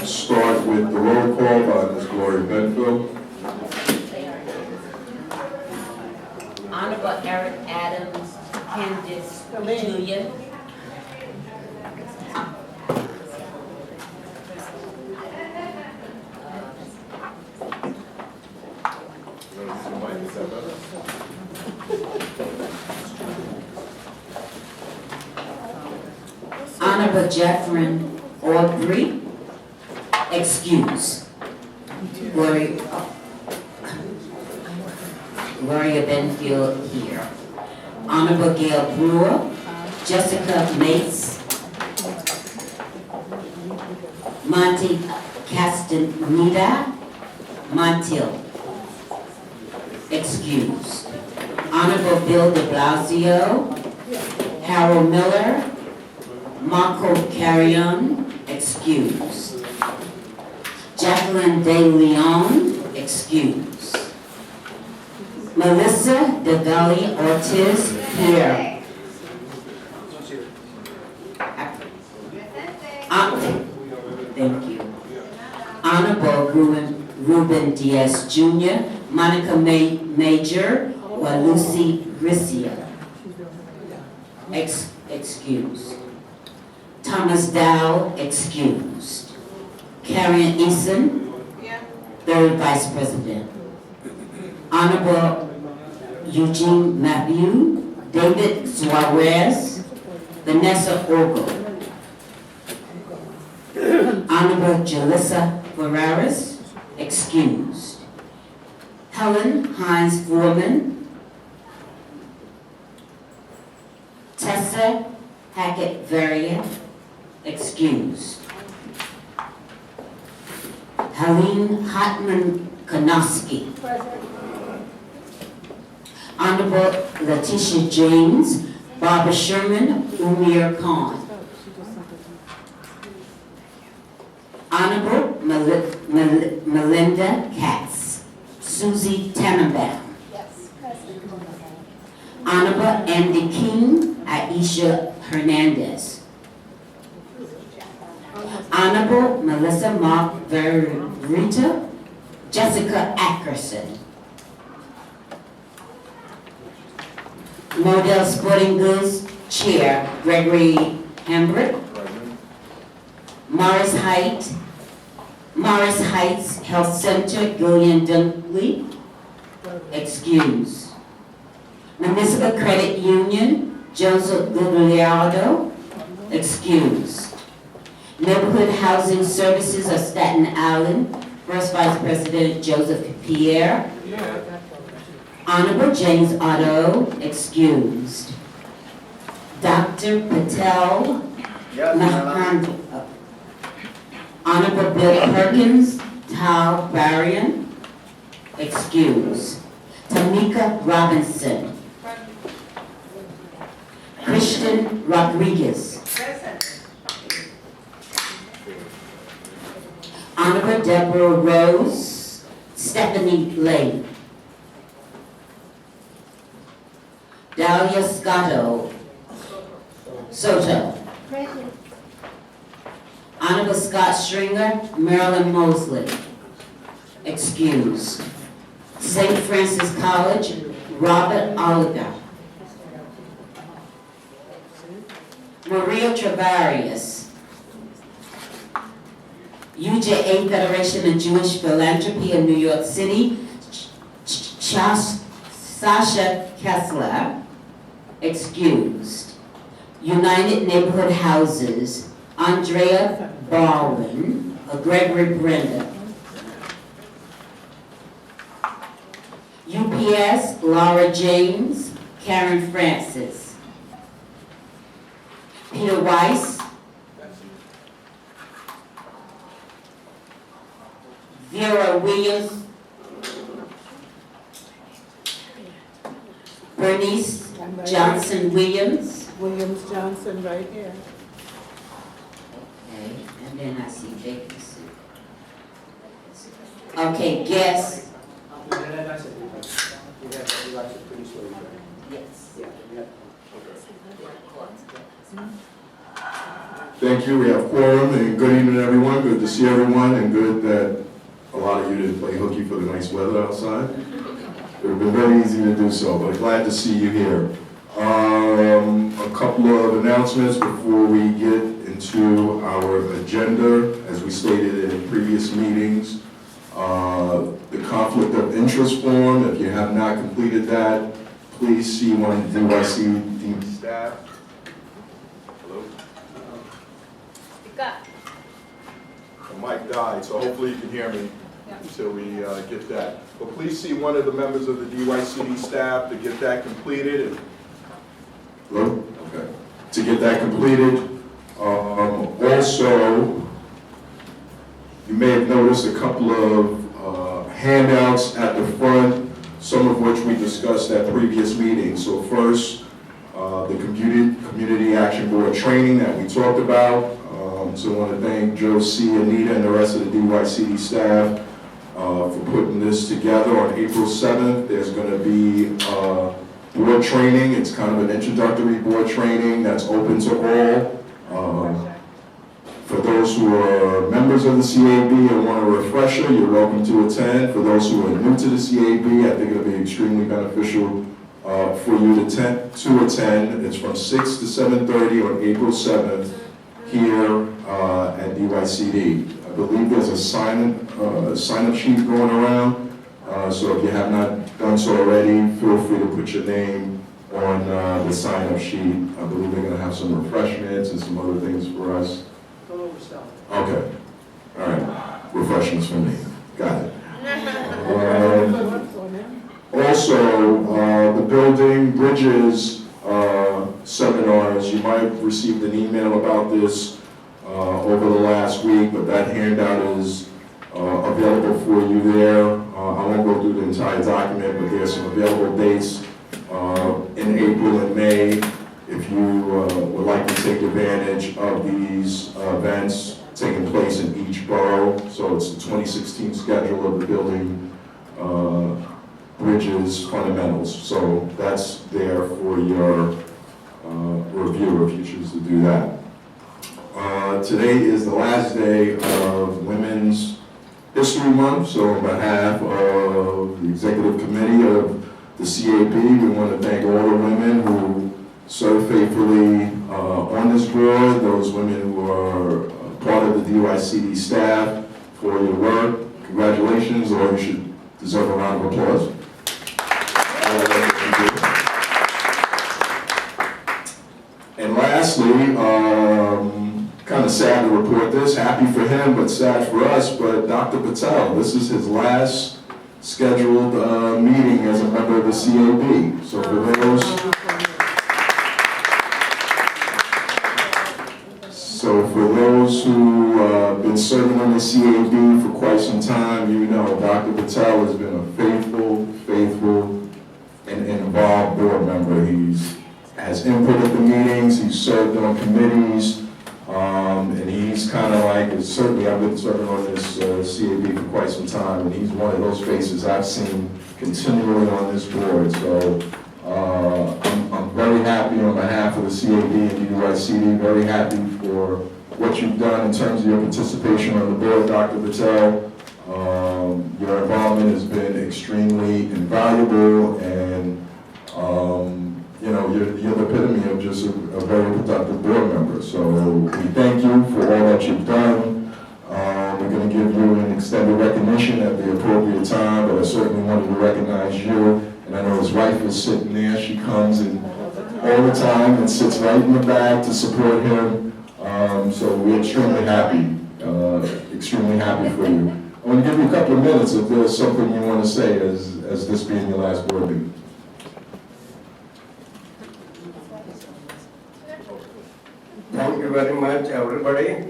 start with the roll call by Ms. Gloria Benfield. Honorable Eric Adams, Candice Julian. Honorable Jeffrey Aubrey, excuse. Gloria Benfield here. Honorable Gail Brewer, Jessica Mace, Monty Castaneda, Montiel, excuse. Honorable Bill de Blasio, Harold Miller, Marco Carrion, excuse. Jacqueline De Leon, excuse. Melissa Degali Ortiz, here. Thank you. Honorable Ruben Diaz Jr., Monica Major, or Lucy Gricia, excuse. Thomas Dow, excused. Karen Eason, third Vice President. Honorable Eugene Matthew, David Suarez, Vanessa Ogle. Honorable Jalissa Ferraris, excused. Helen Hines Foreman, Tessa Hackett Varian, excused. Helene Hartman Konoski. Honorable Letitia James, Barbara Sherman, Umir Khan. Honorable Melinda Katz, Susie Tannenbaum. Honorable Andy King, Aisha Hernandez. Honorable Melissa Mark Verita, Jessica Ackerson. Modell Sporting Goods Chair, Gregory Hambric. Morris Heights Health Center, Gillian Dunkley, excuse. Municipal Credit Union, Joseph Gugliardo, excuse. Neighborhood Housing Services of Staten Island, First Vice President Joseph Pierre. Honorable James Otto, excused. Dr. Patel Mahandra. Honorable Bill Perkins, Tal Varian, excused. Tamika Robinson. Christian Rodriguez. Present. Honorable Deborah Rose, Stephanie Lane. Dahlia Scotto Soto. Present. Honorable Scott Stringer, Marilyn Mosley, excused. St. Francis College, Robert Oliver. Maria Travarius. UJA Federation of Jewish Philanthropy in New York City, Sasha Kessler, excused. United Neighborhood Houses, Andrea Barwin, Gregory Brenda. UPS, Laura James, Karen Francis. Peter Weiss. Vera Williams. Bernice Johnson Williams. Williams Johnson right here. Okay, and then I see vacancy. Okay, guess. Thank thank you. We have quorum, and good evening, everyone. Good to see everyone, and good that a lot of you didn't play hooky for the nice weather outside. It would have been very easy to do so, but glad to see you here. A couple of announcements before we get into our agenda. As we stated in previous meetings, the conflict of interest form, if you have not completed that, please see one of the DYCD staff. Hello? The mic died, so hopefully you can hear me until we get that. But please see one of the members of the DYCD staff to get that completed. Hello? Okay. To get that completed. Also, you may have noticed a couple of handouts at the front, some of which we discussed at previous meetings. So first, the Community Action Board training that we talked about. So I want to thank Joe C., Anita, and the rest of the DYCD staff for putting this together. On April 7th, there's going to be board training. It's kind of an introductory board training that's open to all. For those who are members of the CAB and want a refresher, you're welcome to attend. For those who are new to the CAB, I think it'll be extremely beneficial for you to attend. It's from 6 to 7:30 on April 7th here at DYCD. I believe there's a sign-up sheet going around. So if you have not done so already, feel free to put your name on the sign-up sheet. I believe they're going to have some refreshments and some other things for us. Okay. All right. Refreshments for me. Got it. Also, the building bridges seminars, you might have received an email about this over the last week, but that handout is available for you there. I won't go through the entire document, but there's some available dates in April and May if you would like to take advantage of these events taking place in each borough. So it's the 2016 schedule of the building bridges fundamentals. So that's there for your review if you choose to do that. Today is the last day of Women's History Month, so on behalf of the Executive Committee of the CAB, we want to thank all the women who serve faithfully on this board, those women who are part of the DYCD staff for your work. Congratulations, or you should deserve a round of applause. And lastly, kind of sad to report this, happy for him, but sad for us, but Dr. Patel, this is his last scheduled meeting as a member of the CAB. So for those who have been serving on the CAB for quite some time, you know Dr. Patel has been a faithful, and involved board member. He's has input at the meetings, he's served on committees, and he's kind of like, certainly I've been serving on this CAB for quite some time, and he's one of those faces I've seen continually on this board. So I'm very happy on behalf of the CAB and DYCD, very happy for what you've done in terms of your participation on the board, Dr. Patel. Your involvement has been extremely invaluable, and you know, you're the epitome of just a very productive board member. So we thank you for all that you've done. We're going to give you an extended recognition at the appropriate time, but I certainly wanted to recognize you. And I know his wife is sitting there. She comes in all the time and sits right in the back to support him. So we're extremely happy for you. I want to give you a couple of minutes if there's something you want to say as this being your last board meeting. Thank you very much, everybody.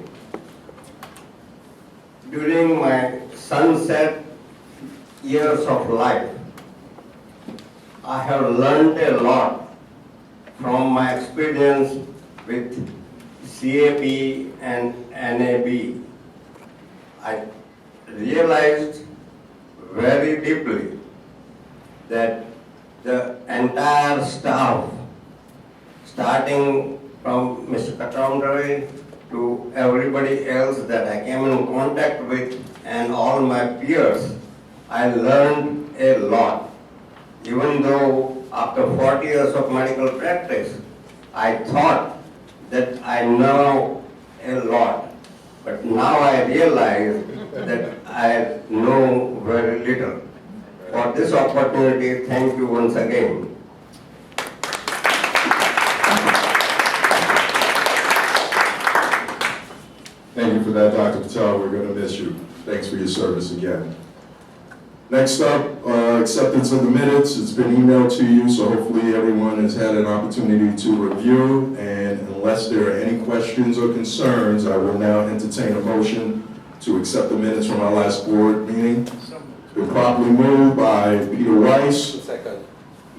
During my sunset years of life, I have learned a lot from my experience with CAB and NAB. I realized very deeply that the entire staff, starting from Mr. Katamdare to everybody else that I came in contact with and all my peers, I learned a lot. Even though after 40 years of medical practice, I thought that I know a lot. But now I realize that I know very little. For this opportunity, thank you once again. Thank you for that, Dr. Patel. We're going to miss you. Thanks for your service again. Next up, acceptance of the minutes. It's been emailed to you, so hopefully everyone has had an opportunity to review. And unless there are any questions or concerns, I will now entertain a motion to accept the minutes from our last board meeting. It's been properly moved by Peter Weiss. Second.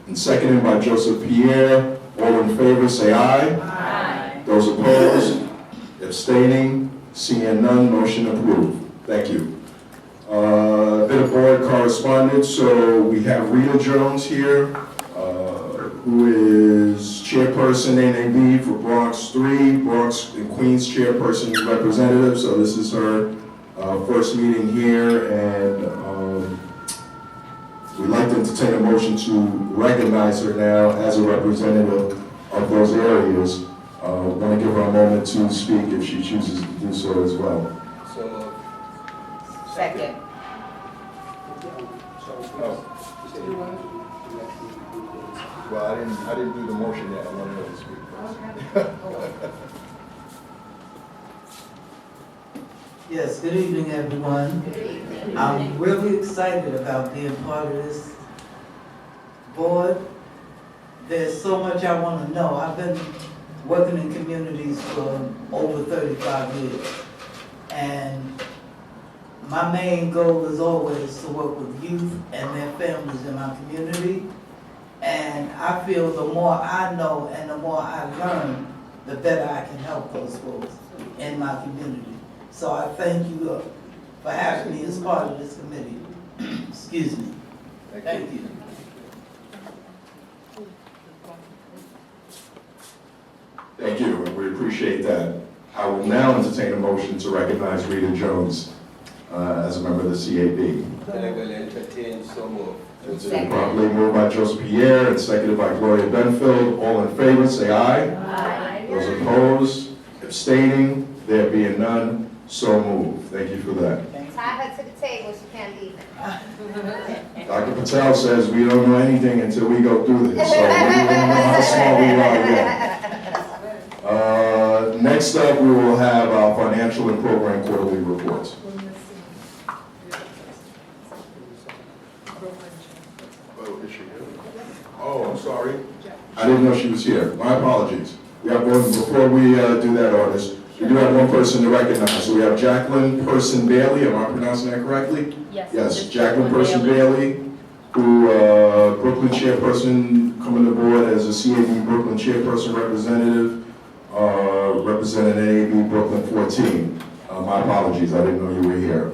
And seconded by Joseph Pierre. All in favor, say aye. Aye. Those opposed, abstaining, seeing none, motion approved. Thank you. A bit of board correspondence. So we have Rita Jones here, who is Chairperson NAB for Bronx 3, Bronx and Queens Chairperson Representative. So this is her first meeting here, and we'd like to entertain a motion to recognize her now as a representative of those areas. Want to give her a moment to speak if she chooses to do so as well. So, Second. Well, I didn't do the motion yet. I wanted her to speak first. Yes, good evening, everyone. I'm really excited about being part of this board. There's so much I want to know. I've been working in communities for over 35 years. And my main goal is always to work with youth and their families in my community. And I feel the more I know and the more I learn, the better I can help those folks in my community. So I thank you for having me as part of this committee. Excuse me. Thank you. Thank you, and we appreciate that. I will now entertain a motion to recognize Rita Jones as a member of the CAB. I will entertain so more. It's been properly moved by Joseph Pierre and seconded by Gloria Benfield. All in favor, say aye. Aye. Those opposed, abstaining, there being none, so moved. Thank you for that. Tie her to the table, she can't leave it. Dr. Patel says we don't know anything until we go through this, so we don't know how small we are yet. Next up, we will have our financial and program quarterly reports. Oh, is she here? Oh, I'm sorry. I didn't know she was here. My apologies. We have one, before we do that, artist, we do have one person to recognize. So we have Jacqueline Person Bailey. Am I pronouncing that correctly? Yes. Yes, Jacqueline Person Bailey, who Brooklyn Chairperson coming aboard as a CAB Brooklyn Chairperson representative, representing NAB Brooklyn 14. My apologies, I didn't know you were here.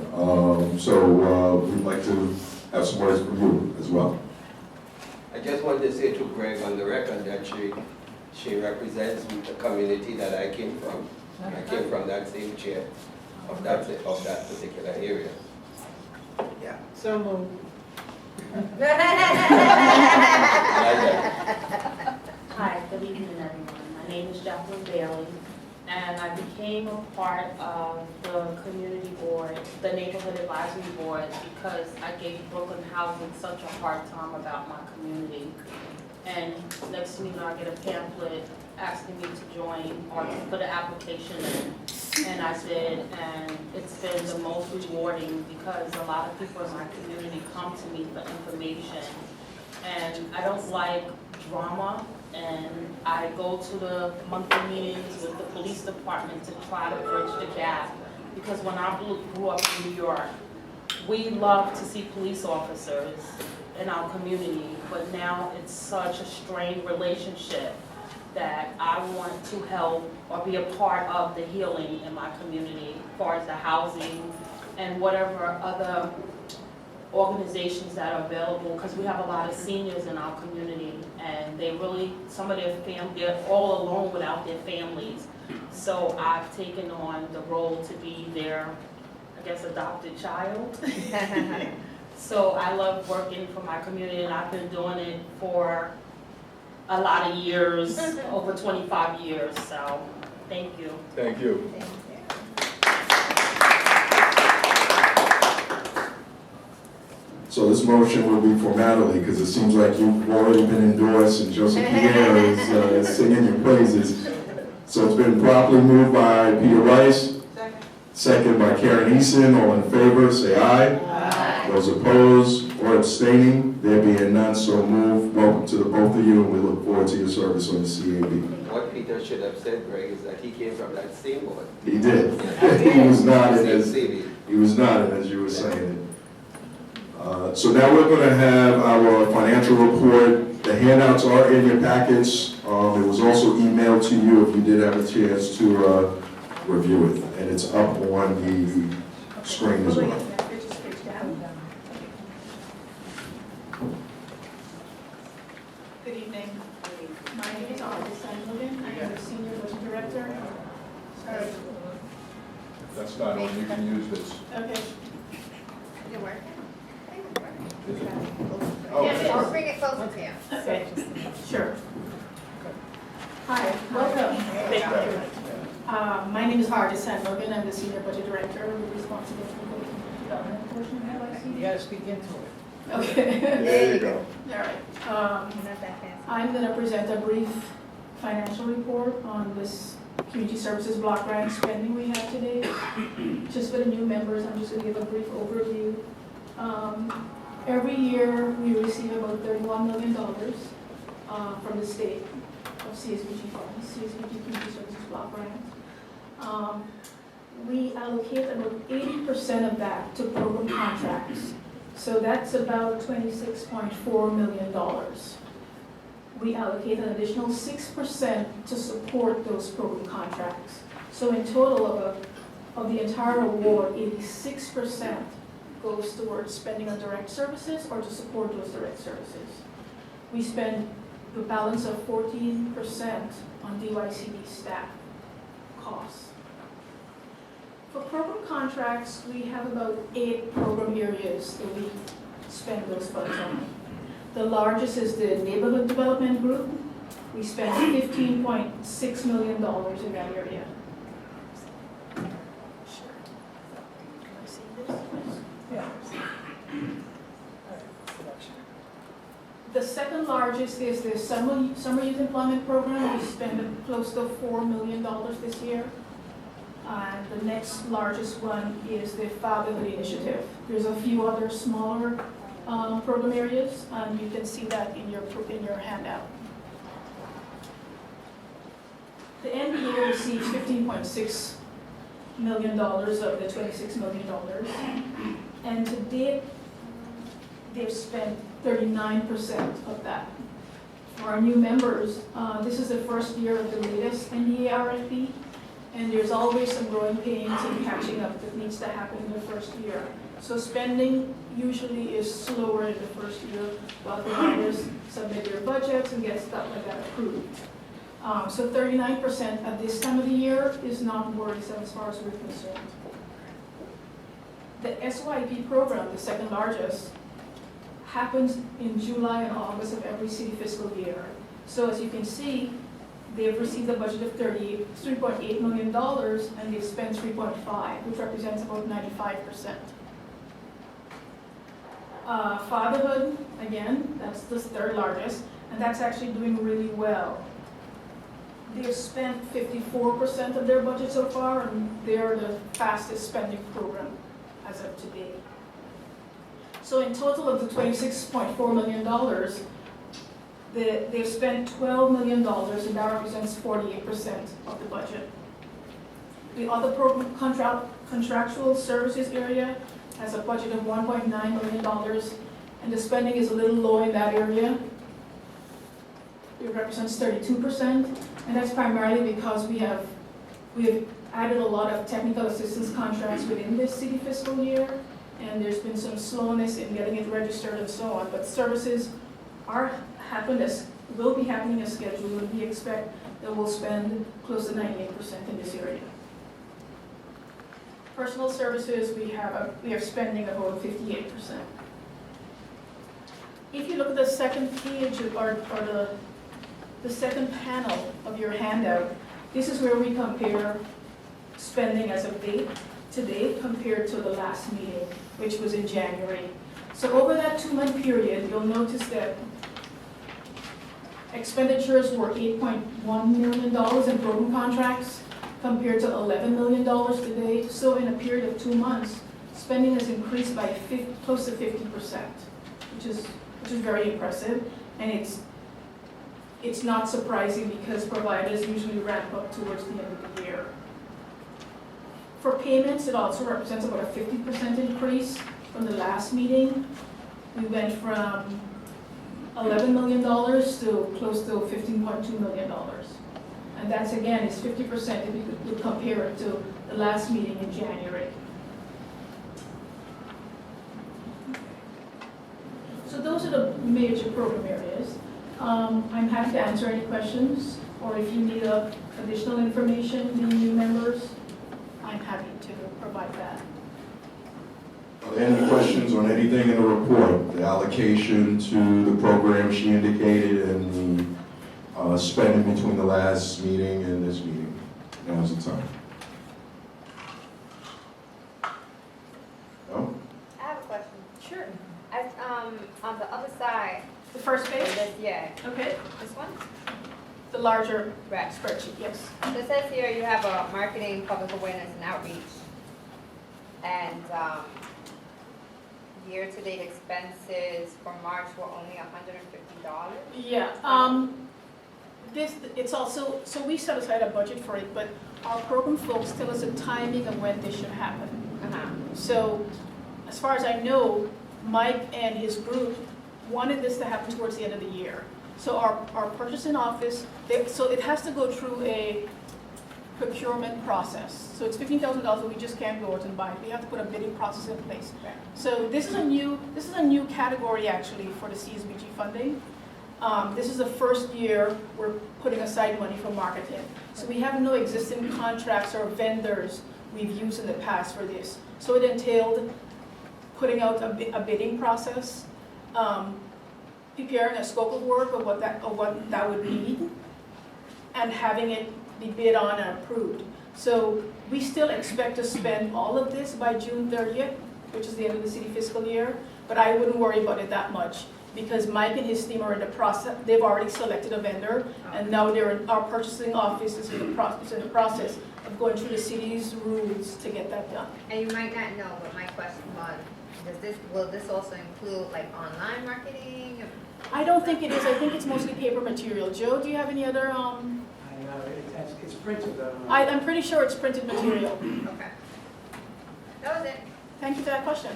So we'd like to have some words from you as well. I just wanted to say to Greg on the record that she represents the community that I came from. I came from that same chair of that particular area. Yeah. So moved. Hi, good evening, everyone. My name is Jacqueline Bailey, and I became a part of the community board, the neighborhood advisory board, because I gave Brooklyn Housing such a hard time about my community. And next thing you know, I get a pamphlet asking me to join or to put an application in. And I did, and it's been the most rewarding because a lot of people in my community come to me for information. And I don't like drama, and I go to the monthly meetings with the police department to try to bridge the gap. Because when I grew up in New York, we love to see police officers in our community, but now it's such a strained relationship that I want to help or be a part of the healing in my community as far as the housing and whatever other organizations that are available, because we have a lot of seniors in our community, and they really, some of their they're all alone without their families. So I've taken on the role to be their, I guess, adopted child. So I love working for my community, and I've been doing it for a lot of years, over 25 years, so thank you. Thank you. So this motion will be formality, because it seems like you've already been endorsed and Joseph Pierre is singing your praises. So it's been properly moved by Peter Rice, second by Karen Eason. All in favor, say aye. Aye. Those opposed or abstaining, there being none, so moved. Welcome to the both of you, and we look forward to your service on the CAB. What Peter should have said, Greg, is that he came from that same board. He did. He was nodding as Same you were saying it. So now we're going to have our financial report. The handouts are in your packets. It was also emailed to you if you did have a chance to review it, and it's up on the screen as well. Good evening. My name is Logan. I am the Senior Budget Director. That's not on, you can use this. Okay. Is it working? I think it's working. Oh, Yes, Yeah, sure. just bring it closer to you. Okay, sure. Hi, welcome. Thank you. My name is Logan. I'm the Senior Budget Director responsible for the development portion of You LIC. gotta speak into it. Okay. There you go. All right. Not that fancy. I'm going to present a brief financial report on this community services block grant spending we have today. Just for the new members, I'm just going to give a brief overview. Every year, we receive about $31 million from the state of CSBG funds, CSBG community services block grant. We allocate about 80% of that to program contracts. So that's about $26.4 million. We allocate an additional 6% to support those program contracts. So in total of the entire award, 86% goes towards spending on direct services or to support those direct services. We spend the balance of 14% on DYCD staff costs. For program contracts, we have about 8 program areas that we spend those funds on. The largest is the neighborhood development group. We spend $15.6 million in that area. The second largest is the summer youth employment program. We spend close to $4 million this year. And the next largest one is the Fatherhood Initiative. There's a few other smaller program areas, and you can see that in your handout. The NBA receives $15.6 million of the $26 million, and to date, they've spent 39% of that. For our new members, this is the first year of the latest NBA RFP, and there's always some growing pains and catching up that needs to happen in the first year. So spending usually is slower in the first year while the members submit their budgets and get stuff like that approved. So 39% at this time of the year is not worrisome as far as we're concerned. The SYEP program, the second largest, happens in July and August of every city fiscal year. So as you can see, they've received a budget of $3.8 million, and they've spent 3.5, which represents about 95%. Fatherhood, again, that's the third largest, and that's actually doing really well. They've spent 54% of their budget so far, and they're the fastest spending program as of today. So in total of the $26.4 million, they've spent $12 million, and that represents 48% of the budget. The other program contractual services area has a budget of $1.9 million, and the spending is a little low in that area. It represents 32%, and that's primarily because we have added a lot of technical assistance contracts within this city fiscal year, and there's been some slowness in getting it registered and so on, but services will be happening as scheduled, and we expect that we'll spend close to 98% in this area. Personal services, we are spending about 58%. If you look at the second page or the second panel of your handout, this is where we compare spending as of today compared to the last meeting, which was in January. So over that 2-month period, you'll notice that expenditures were $8.1 million in program contracts compared to $11 million today. So in a period of 2 months, spending has increased by close to 50%, which is very impressive. And it's not surprising because providers usually ramp up towards the end of the year. For payments, it also represents about a 50% increase from the last meeting. We went from $11 million to close to $15.2 million. And that's, again, is 50% if you could compare it to the last meeting in January. So those are the major program areas. I'm happy to answer any questions, or if you need additional information, the new members, I'm happy to provide that. Are there any questions on anything in the report? The allocation to the program she indicated and the spending between the last meeting and this meeting? Now's the time. No? I have a question. Sure. As, on the other side, The first page? yeah, Okay. this one? The larger Right. spreadsheet, yes. So it says here you have a marketing, public awareness, and outreach. And, year-to-date expenses for March were only $150. Yeah, it's also, so we set aside a budget for it, but our program folks tell us the timing of when this should happen. So, as far as I know, Mike and his group wanted this to happen towards the end of the year. So our purchasing office, so it has to go through a procurement process. So it's $15,000, we just can't go out and buy it. We have to put a bidding process in place. So this is a new category actually for the CSBG funding. This is the first year we're putting aside money for marketing. So we have no existing contracts or vendors we've used in the past for this. So it entailed putting out a bidding process, preparing a scope of work of what that would need, and having it be bid on and approved. So we still expect to spend all of this by June 30th, which is the end of the city fiscal year, but I wouldn't worry about it that much because Mike and his team are in the process, they've already selected a vendor, and now our purchasing office is in the process of going through the city's rules to get that done. And you might not know, but my question was, will this also include like online marketing? I don't think it is. I think it's mostly paper material. Joe, do you have any other, It's printed. I'm pretty sure it's printed material. Okay. That was it. Thank you for that question.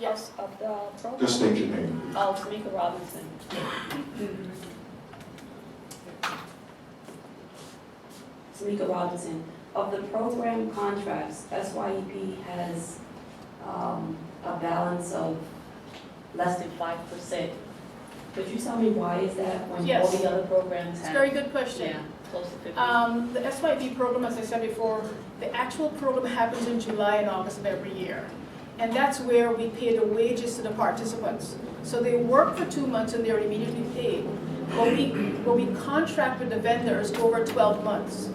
Yes. Of the program? Just state your name. Oh, Tamika Robinson. Tamika Robinson. Of the program contracts, SYEP has a balance of less than 5%. Could you tell me why is that when Yes. all the other programs It's a have? very good question. Yeah, close to 50. The SYEP program, as I said before, the actual program happens in July and August of every year. And that's where we pay the wages to the participants. So they work for 2 months and they're immediately paid. But we contract with the vendors over 12 months.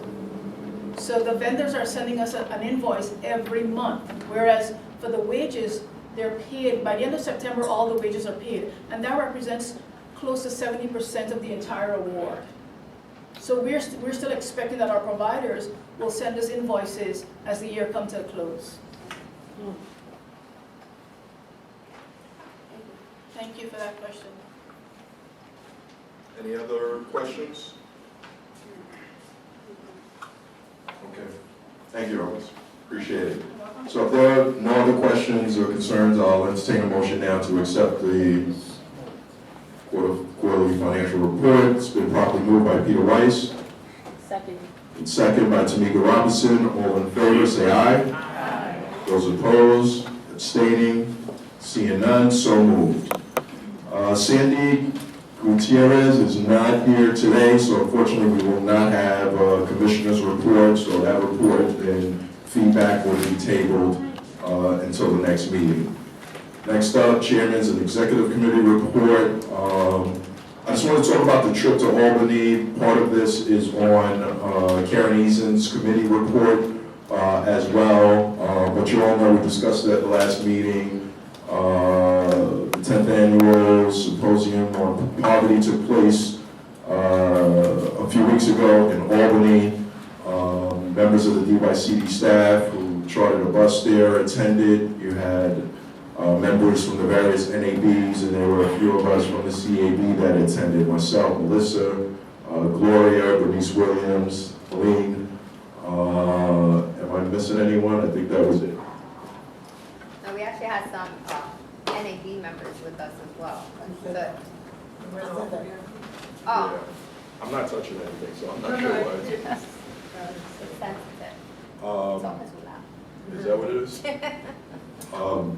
So the vendors are sending us an invoice every month, whereas for the wages, they're paid, by the end of September, all the wages are paid. And that represents close to 70% of the entire award. So we're still expecting that our providers will send us invoices as the year comes to a close. Thank you for that question. Any other questions? Okay. Thank you, Roberts. Appreciate it. So if there are no other questions or concerns, I'll entertain a motion now to accept the quarterly financial report. It's been properly moved by Peter Weiss. Second. And second by Tamika Robinson. All in favor, say aye. Aye. Those opposed, abstaining, seeing none, so moved. Sandy Gutierrez is not here today, so unfortunately we will not have commissioner's reports, or that report and feedback will be tabled until the next meeting. Next up, Chairman's and Executive Committee report. I just want to talk about the trip to Albany. Part of this is on Karen Eason's committee report as well. But you all know we discussed it at the last meeting. The 10th annual symposium on poverty took place a few weeks ago in Albany. Members of the DYCD staff who chartered a bus there attended. You had members from the various NABs, and there were a few of us from the CAB that attended. Myself, Melissa, Gloria, Bernice Williams, Aline. Am I missing anyone? I think that was it. No, we actually had some NAB members with us as well. Good. Oh. Yeah. I'm not touching anything, so I'm not sure what it is. It's sensitive. It's almost loud. Is that what it is?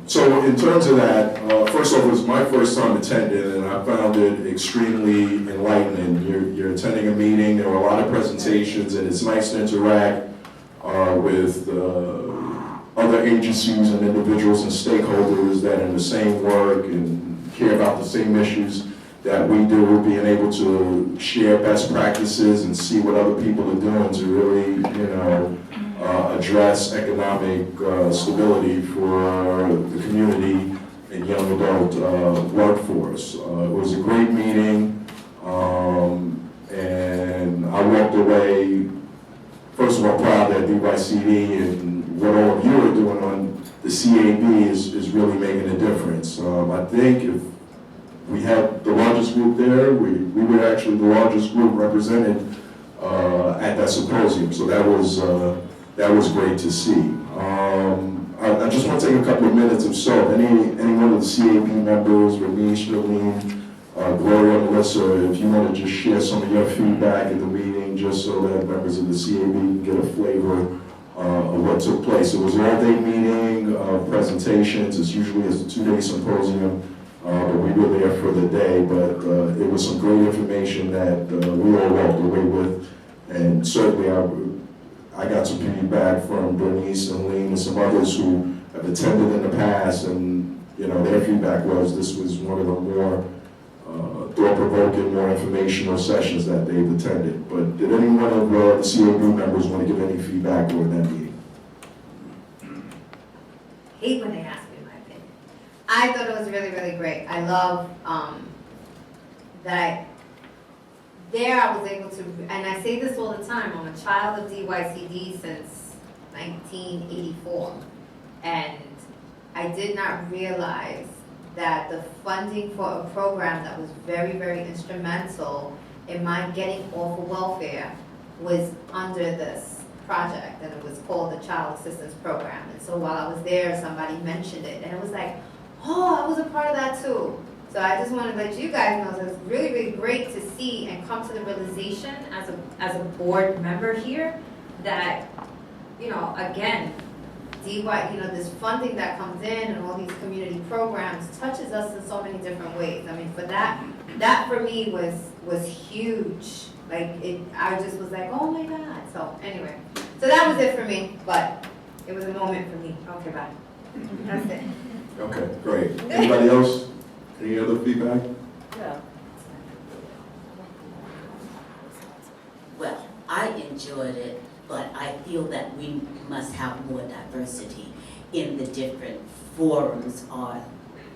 So in terms of that, first off, it was my first time attending, and I found it extremely enlightening. You're attending a meeting, there were a lot of presentations, and it's nice to interact with other agencies and individuals and stakeholders that are in the same work and care about the same issues that we do, being able to share best practices and see what other people are doing to really, address economic stability for the community and young adult workforce. It was a great meeting, and I walked away, first of all, proud that DYCD and what all of you are doing on the CAB is really making a difference. I think if we had the largest group there, we were actually the largest group represented at that symposium, so that was great to see. I just want to take a couple of minutes or so. Any one of the CAB members, Ramesh, Nalene, Gloria, Melissa, if you want to just share some of your feedback at the meeting, just so that members of the CAB can get a flavor of what took place. It was an all-day meeting, presentations. It's usually a 2-day symposium, but we were there for the day. But it was some great information that we all walked away with, and certainly I got some feedback from Bernice and Lean and some others who have attended in the past, and their feedback was this was one of the more thought-provoking, more informational sessions that they've attended. But did any one of the CAB members want to give any feedback during that meeting? Hate when they ask me my opinion. I thought it was really, really great. I love that there I was able to, and I say this all the time, I'm a child of DYCD since 1984, and I did not realize that the funding for a program that was very, very instrumental in my getting off of welfare was under this project, and it was called the Child Assistance Program. And so while I was there, somebody mentioned it, and it was like, oh, I was a part of that too. So I just want to let you guys know that it's really, really great to see and come to the realization as a board member here that, again, this funding that comes in and all these community programs touches us in so many different ways. I mean, for that for me was huge. I just was like, oh my God. So anyway, so that was it for me, but it was a moment for me. Okay, bye. That's it. Okay, great. Anybody else? Any other feedback? Yeah. Well, I enjoyed it, but I feel that we must have more diversity in the different forums or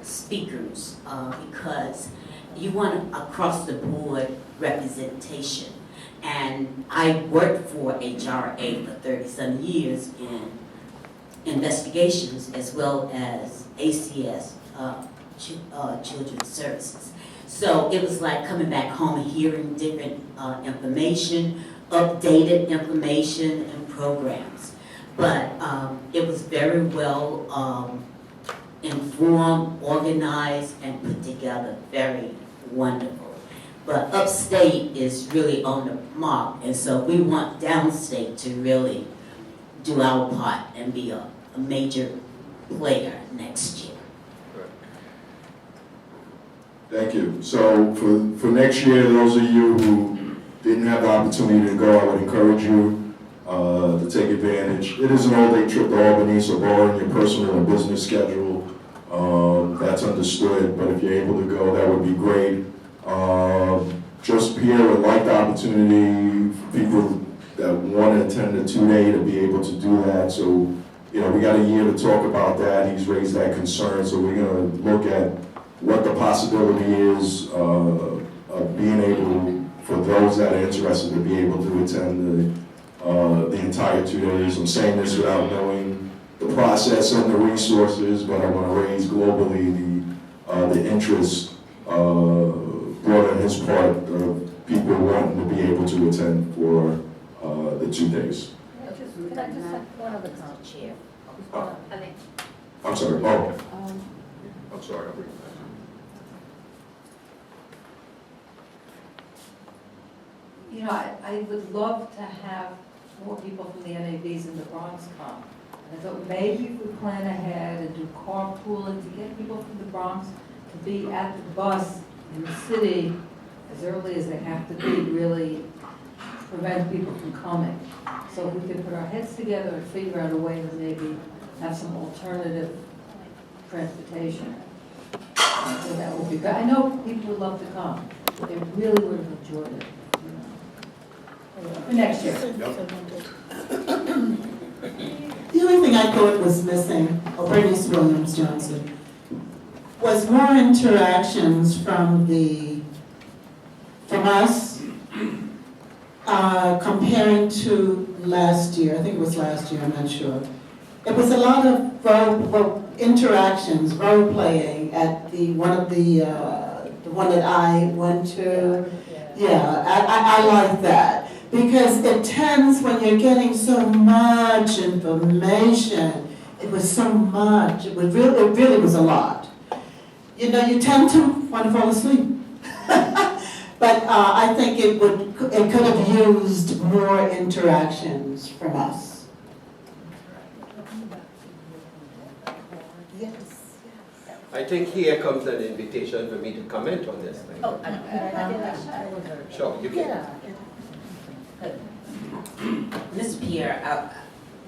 speakers because you want across the board representation. And I worked for HRA for 30-some years in investigations as well as ACS, Children's Services. So it was like coming back home and hearing different information, updated information and programs. But it was very well informed, organized, and put together, very wonderful. But upstate is really on the mark, and so we want downstate to really do our part and be a a major player next year. Thank you. So for next year, those of you who didn't have the opportunity to go, I would encourage you to take advantage. It is an all-day trip to Albany, so borrowing your personal and business schedule, that's understood, but if you're able to go, that would be great. Just here, would like the opportunity for people that want to attend the 2-day to be able to do that. So, you know, we got a year to talk about that. He's raised that concern, so we're going to look at what the possibility is of being able, for those that are interested, to be able to attend the entire 2 days. I'm saying this without knowing the process and the resources, but I want to raise globally the interest brought on his part of people wanting to be able to attend for the 2 days. Can I just have one other comment, Chair? I'm sorry. Oh, I'm sorry. You know, I would love to have more people from the NABs in the Bronx come. And I thought maybe if we plan ahead and do carpooling to get people from the Bronx to be at the bus in the city as early as they have to be, really prevent people from coming. So if we could put our heads together and figure out a way to maybe have some alternative transportation. So that would be good. I know people would love to come. They really would have enjoyed it. For next year. The only thing I thought was missing, Bernice Williams Johnson, was more interactions from us, comparing to last year. I think it was last year, I'm not sure. It was a lot of interactions, role playing at the one that I went to. Yeah, I like that. Because it tends, when you're getting so much information, it was so much, it really was a lot. You know, you tend to want to fall asleep. But I think it could have used more interactions from us. Yes. I think here comes an invitation for me to comment on this thing. Oh, Sure, you can. Ms. Pierre,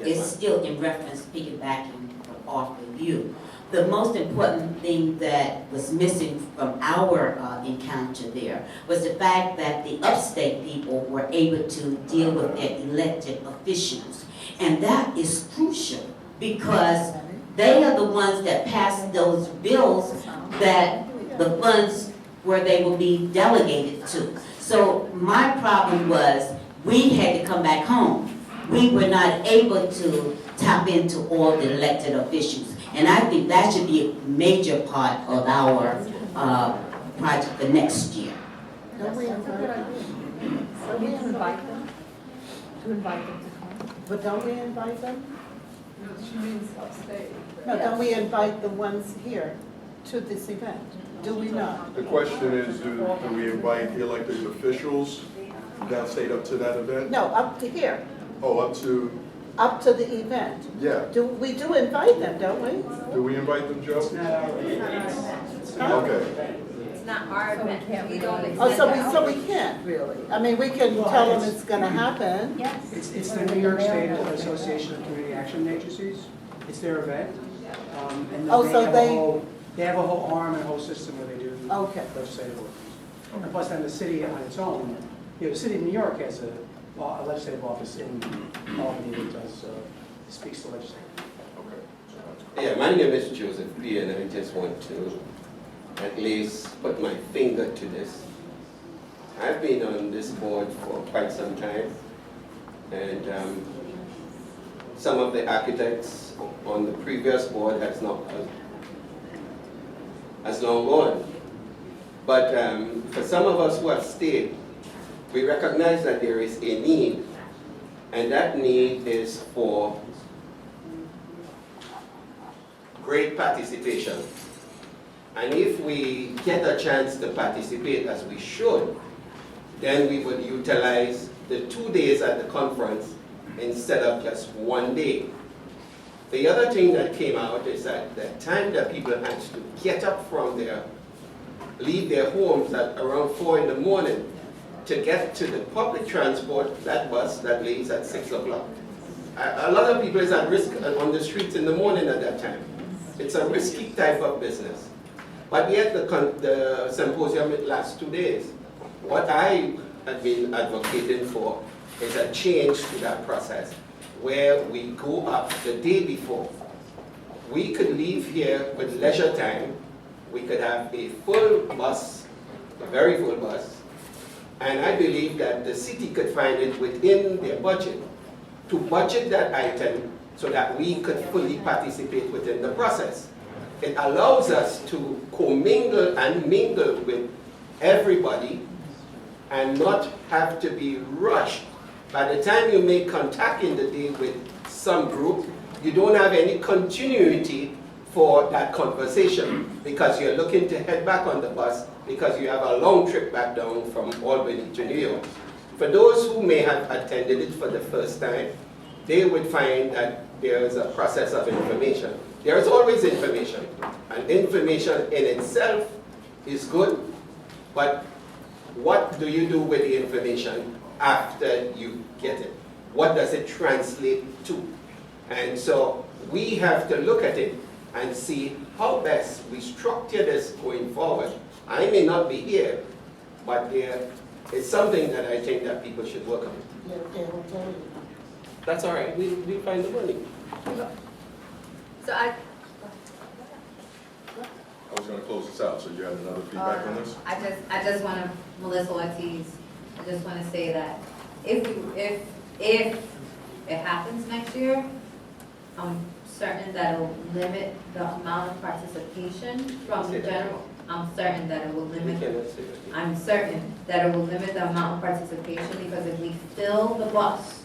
is still in reference, piggybacking off of you. The most important thing that was missing from our encounter there was the fact that the upstate people were able to deal with their elected officials. And that is crucial because they are the ones that pass those bills that the funds where they will be delegated to. So my problem was we had to come back home. We were not able to tap into all the elected officials. And I think that should be a major part of our project for next year. Don't we invite them? To invite them to come. But don't we invite them? No, she means upstate. No, don't we invite the ones here to this event? Do we not? The question is, do we invite the elected officials downstate up to that event? No, up to here, Oh, up to, up to the event. yeah. We do invite them, don't we? Do we invite them, Joe? Huh? Okay. It's not our event. We don't Oh, accept so we can't really. I mean, we can tell them it's gonna happen. Yes. It's the New York State Association of Community Action Agencies. It's their event. And Oh, they so have they- a whole, they have a whole arm and a whole system where they do Okay. legislative work. And plus then the city on its own, you know, the city of New York has a legislative office in Albany that does, speaks to legislators. Yeah, my name is Joseph B, and I just want to at least put my finger to this. I've been on this board for quite some time, and some of the architects on the previous board has long gone. But for some of us who have stayed, we recognize that there is a need, and that need is for great participation. And if we get a chance to participate as we should, then we would utilize the 2 days at the conference instead of just 1 day. The other thing that came out is that the time that people had to get up from leave their homes at around 4 in the morning to get to the public transport, that bus that leaves at 6 o'clock. A lot of people is at risk on the streets in the morning at that time. It's a risky type of business. But yet the symposium it lasts 2 days. What I have been advocating for is a change to that process where we go up the day before. We could leave here with leisure time. We could have a full bus, a very full bus, and I believe that the city could find it within their budget to budget that item so that we could fully participate within the process. It allows us to commingle and mingle with everybody and not have to be rushed. By the time you make contact in the day with some group, you don't have any continuity for that conversation because you're looking to head back on the bus because you have a long trip back down from Albany to New York. For those who may have attended it for the first time, they would find that there is a process of information. There is always information, and information in itself is good, but what do you do with the information after you get it? What does it translate to? And so we have to look at it and see how best we structure this going forward. I may not be here, but there is something that I think that people should work on. That's all right, we find the money. So I was gonna close this out, so you have another feedback on this? I just want to, Melissa Ortiz, I just want to say that if it happens next year, I'm certain that it will limit the amount of participation from the general. I'm certain that it will limit the amount of participation because if we fill the bus,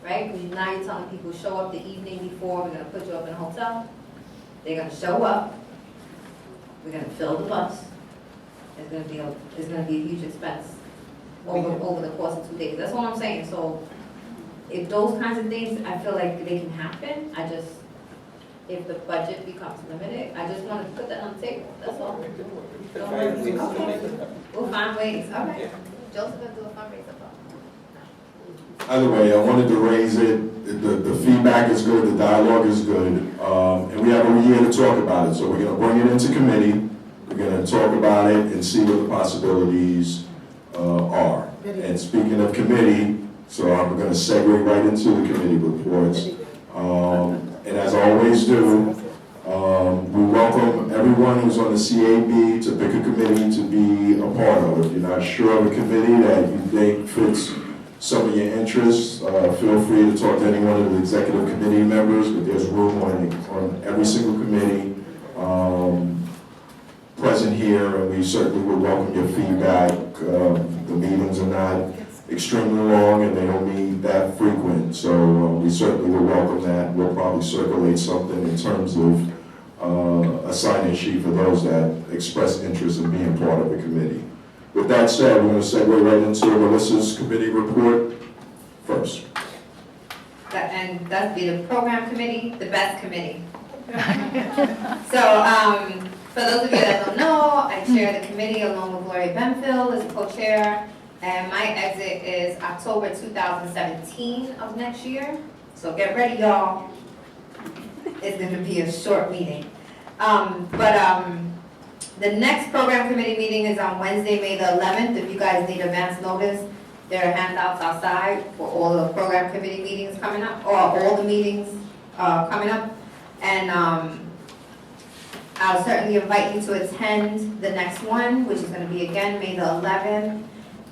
right? Now you're telling people show up the evening before, we're gonna put you up in a hotel. They're gonna show up. We're gonna fill the bus. It's gonna be a huge expense over the course of 2 days. That's all I'm saying. So if those kinds of things, I feel like they can happen. If the budget becomes limited, I just want to put that on the table. That's all. We'll find ways. All right. Joseph will do a fundraiser. Either way, I wanted to raise it. The feedback is good, the dialogue is good, and we have a year to talk about it. So we're going to bring it into committee. We're going to talk about it and see what the possibilities are. And speaking of committee, so I'm going to segue right into the committee reports. And as I always do, we welcome everyone who's on the CAB to pick a committee to be a part of. If you're not sure of a committee that you think fits some of your interests, feel free to talk to any one of the executive committee members, but there's room on every single committee present here, and we certainly would welcome your feedback. The meetings are not extremely long and they don't meet that frequent, so we certainly will welcome that. We'll probably circulate something in terms of a sign-in sheet for those that express interest in being part of the committee. With that said, we're going to segue right into Melissa's committee report first. And that'd be the program committee, the best committee. So for those of you that don't know, I chair the committee along with Gloria Benfield as co-chair, and my exit is October 2017 of next year. So get ready, y'all. It's going to be a short meeting. The next program committee meeting is on Wednesday, May the 11th. If you guys need advance notice, there are handouts outside for all the program committee meetings coming up, or all the meetings coming up. And I'll certainly invite you to attend the next one, which is going to be again May the 11th.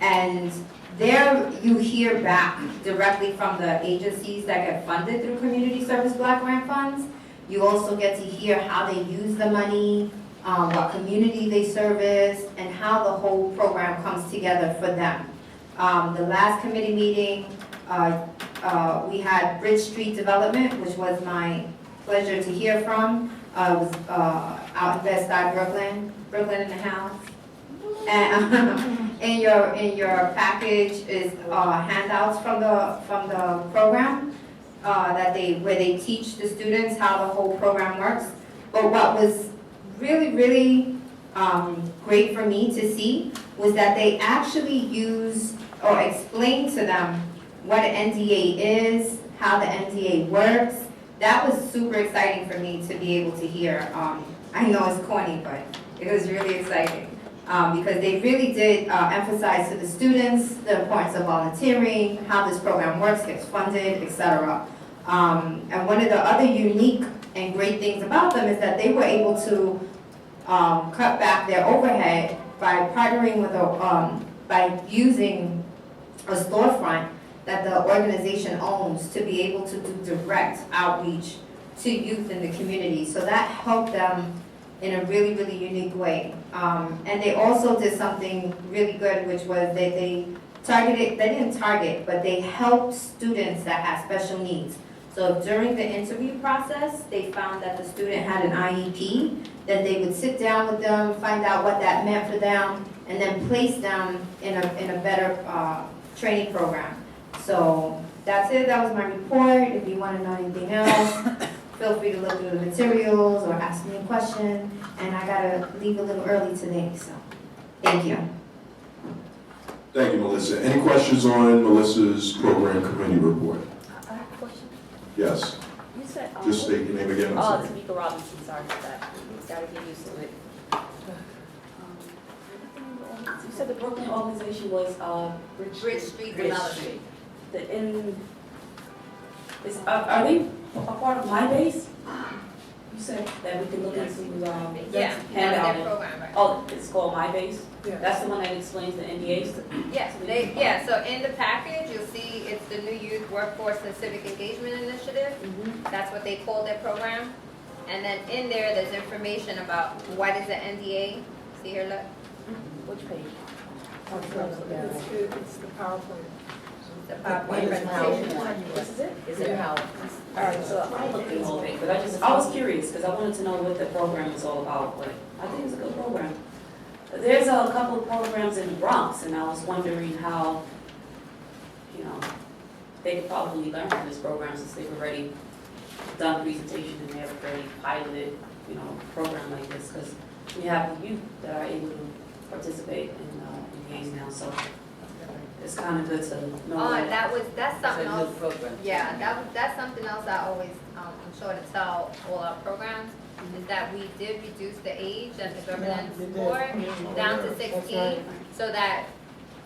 And there you hear back directly from the agencies that get funded through Community Service Block Grant Funds. You also get to hear how they use the money, what community they service, and how the whole program comes together for them. The last committee meeting, we had Bridge Street Development, which was my pleasure to hear from. It was out in Bed-Stuy, Brooklyn in the house. And in your package is handouts from the program. where they teach the students how the whole program works. But what was really, really great for me to see was that they actually use or explain to them what an NDA is, how the NDA works. That was super exciting for me to be able to hear. I know it's corny, but it was really exciting because they really did emphasize to the students the importance of volunteering, how this program works, gets funded, etc. And one of the other unique and great things about them is that they were able to cut back their overhead by partnering with by using a storefront that the organization owns to be able to do direct outreach to youth in the community. So that helped them in a really, really unique way. And they also did something really good, which was that they didn't target, but they helped students that have special needs. So during the interview process, they found that the student had an IEP, then they would sit down with them, find out what that meant for them, and then place them in a better training program. So that's it, that was my report. If you want to know anything else, feel free to look through the materials or ask me a question. And I gotta leave a little early today, so thank you. Thank you, Melissa. Any questions on Melissa's program committee report? I have a question. Yes. You said, Just state your name again. I'm sorry. Tamika Robinson, sorry for that. Gotta get used to it. You said the Brooklyn organization was Bridge Street Bridge Development. Street. Are they a part of my base? You said that we can look into Yeah, handout. their program, right? Oh, it's called My Base? That's the one that explains the NDAs? Yeah, so in the package, you'll see it's the New Youth Workforce and Civic Engagement Initiative. That's what they call their program. And then in there's information about what is an NDA. See here, look. Which page? It's the PowerPoint. The PowerPoint presentation. This is it? Is it how? All right, so I looked in the whole thing, but I was curious, because I wanted to know what the program is all about, but I think it's a good program. There's a couple of programs in the Bronx, and I was wondering how, they could probably learn from this program since they've already done presentation and they've already piloted, program like this, because we have the youth that are able to participate in games now, so it's kind of good to know. That's something else. Yeah, that's something else I always, I'm sure to tell all our programs, is that we did reduce the age of the governance board down to 16, so that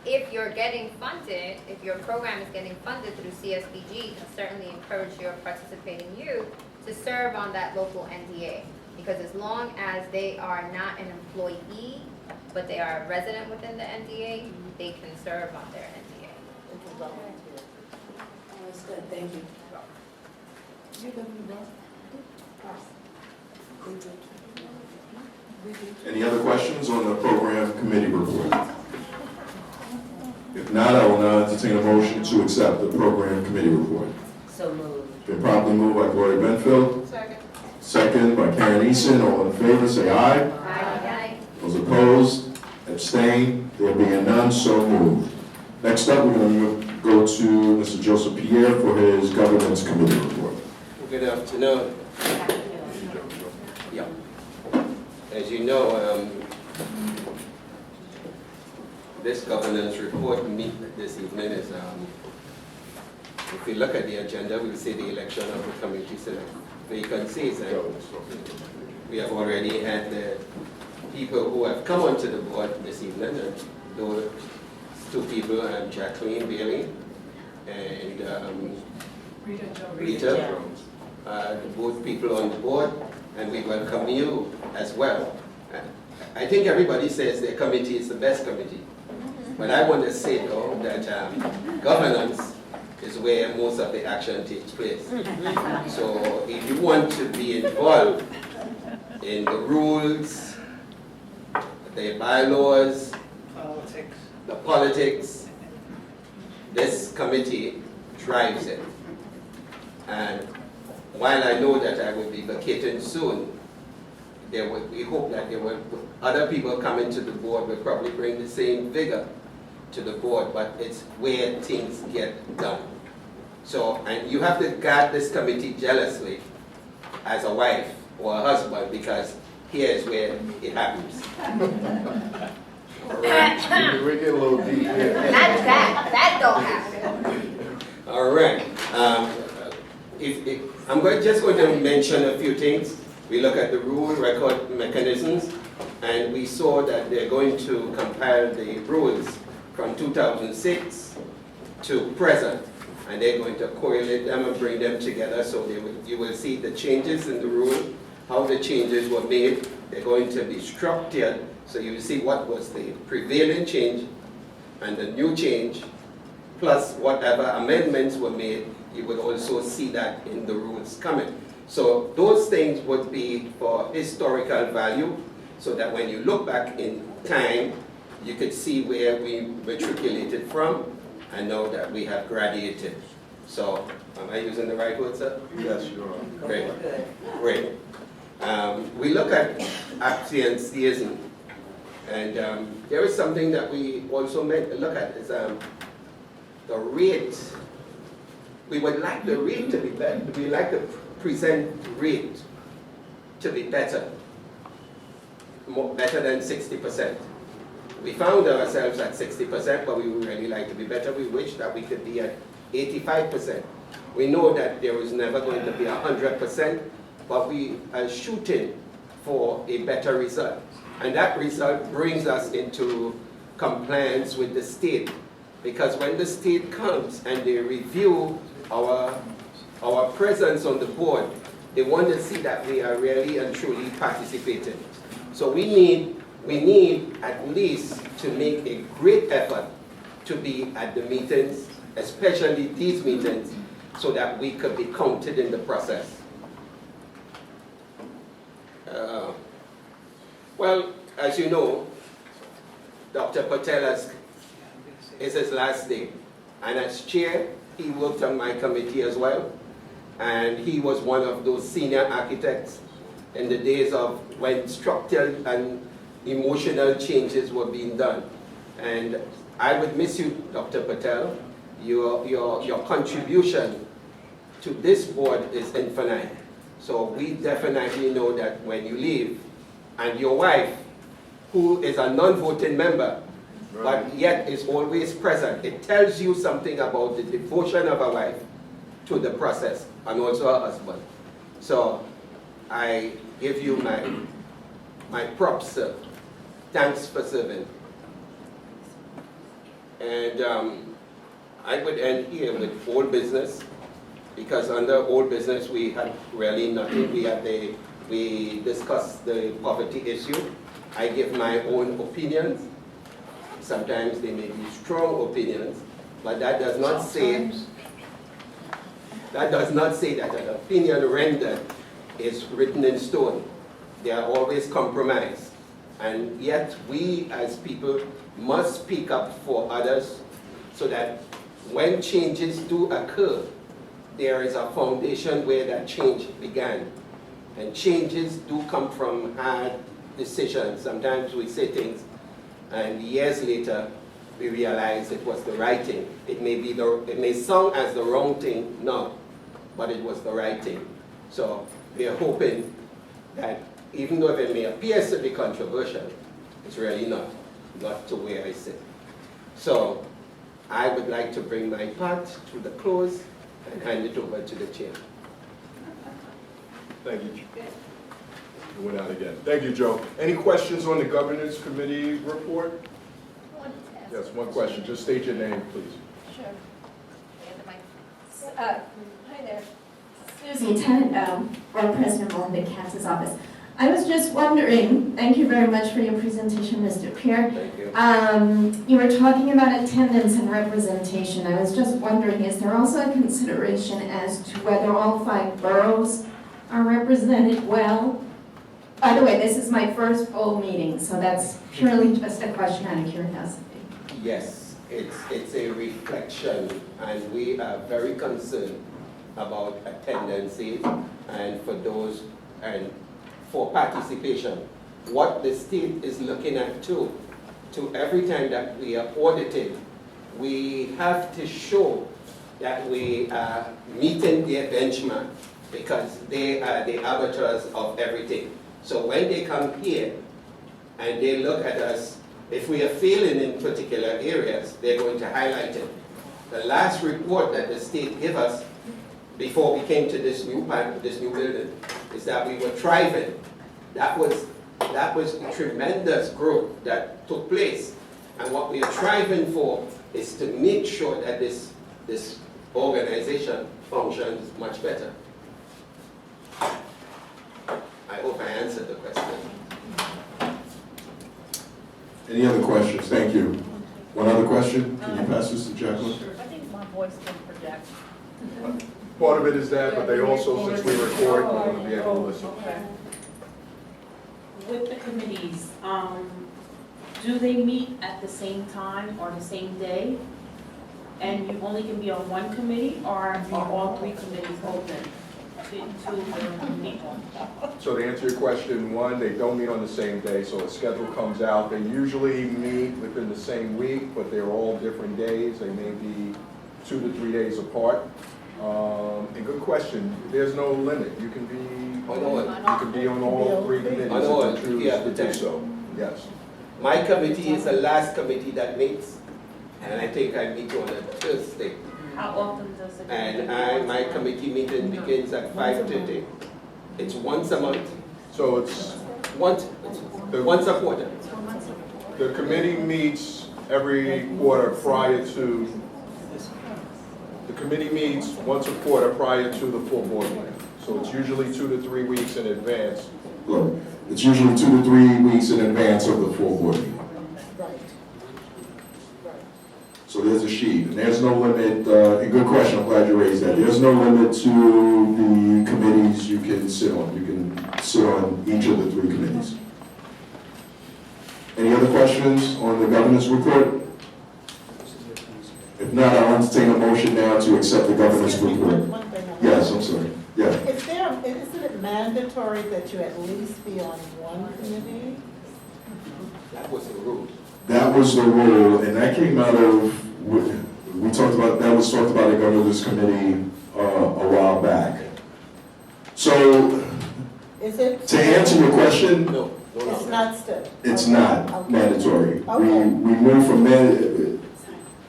if you're getting funded, if your program is getting funded through CSBG, I certainly encourage your participating youth to serve on that local NDA. Because as long as they are not an employee, but they are a resident within the NDA, they can serve on their NDA. Oh, that's good, thank you. Any other questions on the program committee report? If not, I will now entertain a motion to accept the program committee report. So moved. Been properly moved by Gloria Benfield. Second. Second by Karen Eason. All in favor, say aye. Aye. Those opposed, abstain. There being none, so moved. Next up, we're going to go to Mr. Joseph Pierre for his governance committee report. Good afternoon. Yeah. As you know, this governance report this evening is, if we look at the agenda, we'll see the election of the committee select vacancies. And we have already had the people who have come onto the board this evening, and those two people, Jacqueline Bailey and Rita, both people on the board, and we welcome you as well. I think everybody says their committee is the best committee, but I want to say though that governance is where most of the action takes place. So if you want to be involved in the rules, the bylaws, the politics, this committee drives it. And while I know that I will be vacating soon, we hope that other people coming to the board will probably bring the same vigor to the board, but it's where things get done. So, and you have to guard this committee jealously as a wife or a husband, because here's where it happens. All right, we're getting a little deep here. That don't happen. All right. I'm just going to mention a few things. We look at the rule record mechanisms, and we saw that they're going to compile the rules from 2006 to present, and they're going to correlate them and bring them together, so you will see the changes in the rule, how the changes were made. They're going to be structured, so you will see what was the prevailing change and the new change, plus whatever amendments were made. You would also see that in the rules coming. So those things would be for historical value, so that when you look back in time, you could see where we matriculated from, and know that we have graduated. So, am I using the right word, sir? Yes, you are. Great. Great. We look at absenteeism, and there is something that we also look at, is the rate. We would like the rate to be better. We like the present rate to be better, better than 60%. We found ourselves at 60%, but we would really like to be better. We wish that we could be at 85%. We know that there is never going to be 100%, but we are shooting for a better result. And that result brings us into compliance with the state. Because when the state comes and they review our presence on the board, they want to see that we are really and truly participating. So we need at least to make a great effort to be at the meetings, especially these meetings, so that we could be counted in the process. Well, as you know, Dr. Patel is his last day, and as chair, he worked on my committee as well, and he was one of those senior architects in the days of when structural and emotional changes were being done. And I would miss you, Dr. Patel. Your contribution to this board is infinite. So we definitely know that when you leave, and your wife, who is a non-voting member, but yet is always present, it tells you something about the devotion of a wife to the process, and also her husband. So I give you my props, sir. Thanks for serving. And I would end here with old business, because under old business we had really nothing. We discussed the poverty issue. I give my own opinions. Sometimes they may be strong opinions, but that does not say that an opinion rendered is written in stone. They are always compromised. And yet we as people must speak up for others, so that when changes do occur, there is a foundation where that change began. And changes do come from hard decisions. Sometimes we say things, and years later we realize it was the right thing. It may sound as the wrong thing now, but it was the right thing. So we are hoping that even though it may appear to be controversial, it's really not to where I sit. So I would like to bring my part to the close and hand it over to the chair. Thank you. You went out again. Thank you, Joe. Any questions on the governance committee report? Yes, one question. Just state your name, please. Sure. Hi there. Susie Tennant, Board President of Olympic Katz's office. I was just wondering, thank you very much for your presentation, Mr. Pierre. Thank you. You were talking about attendance and representation. I was just wondering, is there also a consideration as to whether all 5 boroughs are represented well? By the way, this is my first full meeting, so that's purely just a question out of curiosity. Yes, it's a reflection, and we are very concerned about attendances and for participation. What the state is looking at too, to every time that we are audited, we have to show that we are meeting their benchmark because they are the arbiters of everything. So when they come here and they look at us, if we are failing in particular areas, they're going to highlight it. The last report that the state gave us before we came to this new building is that we were thriving. That was tremendous growth that took place. And what we are striving for is to make sure that this organization functions much better. I hope I answered the question. Any other questions? Thank you. One other question? Can you pass this to Jacqueline? Sure. I think my voice can project. Part of it is that, but they also, since we record, want to be able to listen. Okay. With the committees, do they meet at the same time or the same day? And you only can be on one committee, or are all three committees open to the people? So to answer your question, one, they don't meet on the same day, so a schedule comes out. They usually meet within the same week, but they're all different days. They may be 2 to 3 days apart. And good question, there's no limit. You can be on all three committees if you choose to do so. Yes. My committee is the last committee that meets, and I think I meet on a Thursday. How often does it? And my committee meeting begins at 5:30. It's once a month. So it's once a quarter. the committee meets every quarter prior to. The committee meets once a quarter prior to the full board meeting. So it's usually 2 to 3 weeks in advance. Look, it's usually 2 to 3 weeks in advance of the full board meeting. So there's a sheet, and there's no limit, and good question, I'm glad you raised that. There's no limit to the committees you can sit on. You can sit on each of the 3 committees. Any other questions on the governance report? If not, I'll entertain a motion now to accept the governance report. Yes, I'm sorry. Yeah. Isn't it mandatory that you at least be on one committee? That was the rule. That was the rule, and that came out of, we talked about, that was talked about in governance committee a while back. So, Is it? to answer your question, No. It's not still? it's Okay. not Okay. mandatory. Okay. We move from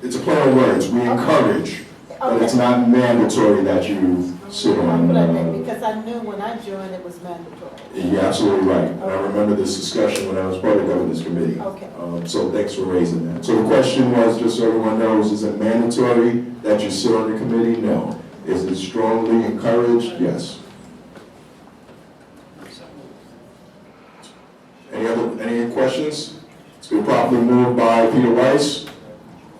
it's a play on words, we encourage, but it's not mandatory that you sit on. That's what I meant, because I knew when I joined it was mandatory. You're absolutely right. And I remember this discussion when I was part of the governance committee. Okay. So thanks for raising that. So the question was, just so everyone knows, is it mandatory that you sit on the committee? No. Is it strongly encouraged? Yes. Any questions? It's been properly moved by Peter Weiss.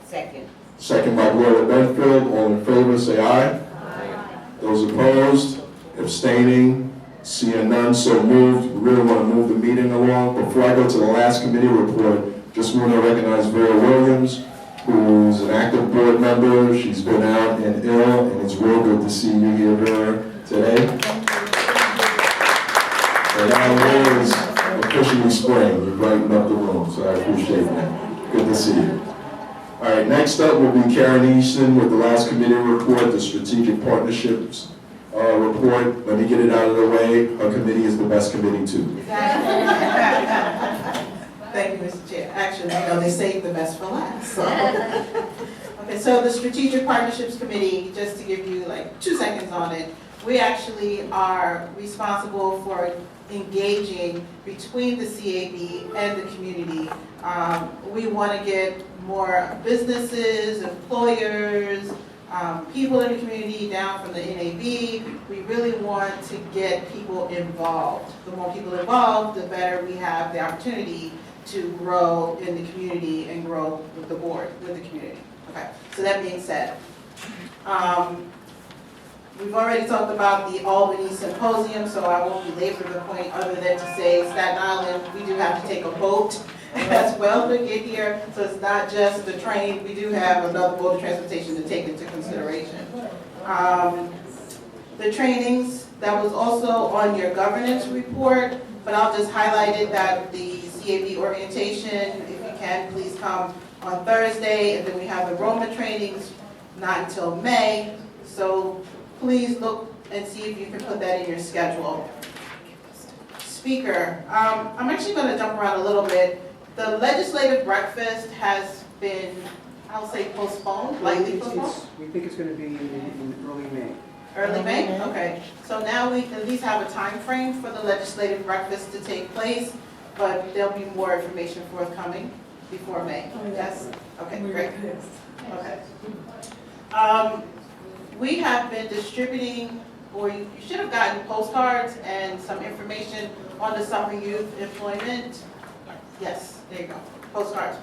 Second. Second by Gloria Benfield. All in favor, say aye. Those opposed, abstaining, seeing none, so moved. We really want to move the meeting along. Before I go to the last committee report, just want to recognize Vera Williams, who's an active board member. She's been out and ill, and it's real good to see you here, Vera, today. And now is officially spring. You're brightened up the room, so I appreciate that. Good to see you. All right, next up will be Karen Easton with the last committee report, the strategic partnerships report. Let me get it out of the way. Her committee is the best committee too. Thank you, Mr. Chair. Actually, they saved the best for last. So. Okay, so the Strategic Partnerships Committee, just to give you like 2 seconds on it, we actually are responsible for engaging between the CAB and the community. We want to get more businesses, employers, people in the community down from the NAB. We really want to get people involved. The more people involved, the better we have the opportunity to grow in the community and grow with the board, with the community. Okay, so that being said, we've already talked about the Albany Symposium, so I won't belabor the point other than to say Staten Island, we do have to take a boat as well to get here. So it's not just the train, we do have another mode of transportation to take into consideration. The trainings, that was also on your governance report, but I'll just highlight it that the CAB orientation, if you can, please come on Thursday, and then we have the Roma trainings not until May, so please look and see if you can put that in your schedule. Speaker, I'm actually going to jump around a little bit. The legislative breakfast has been, I'll say postponed, lightly postponed. We think it's going to be in early May. Early May? Okay. So now we at least have a time frame for the legislative breakfast to take place, but there'll be more information forthcoming before May. Yes? Okay, great. Okay. We have been distributing, or you should have gotten postcards and some information on the summer youth employment. Yes, there you go. Postcards.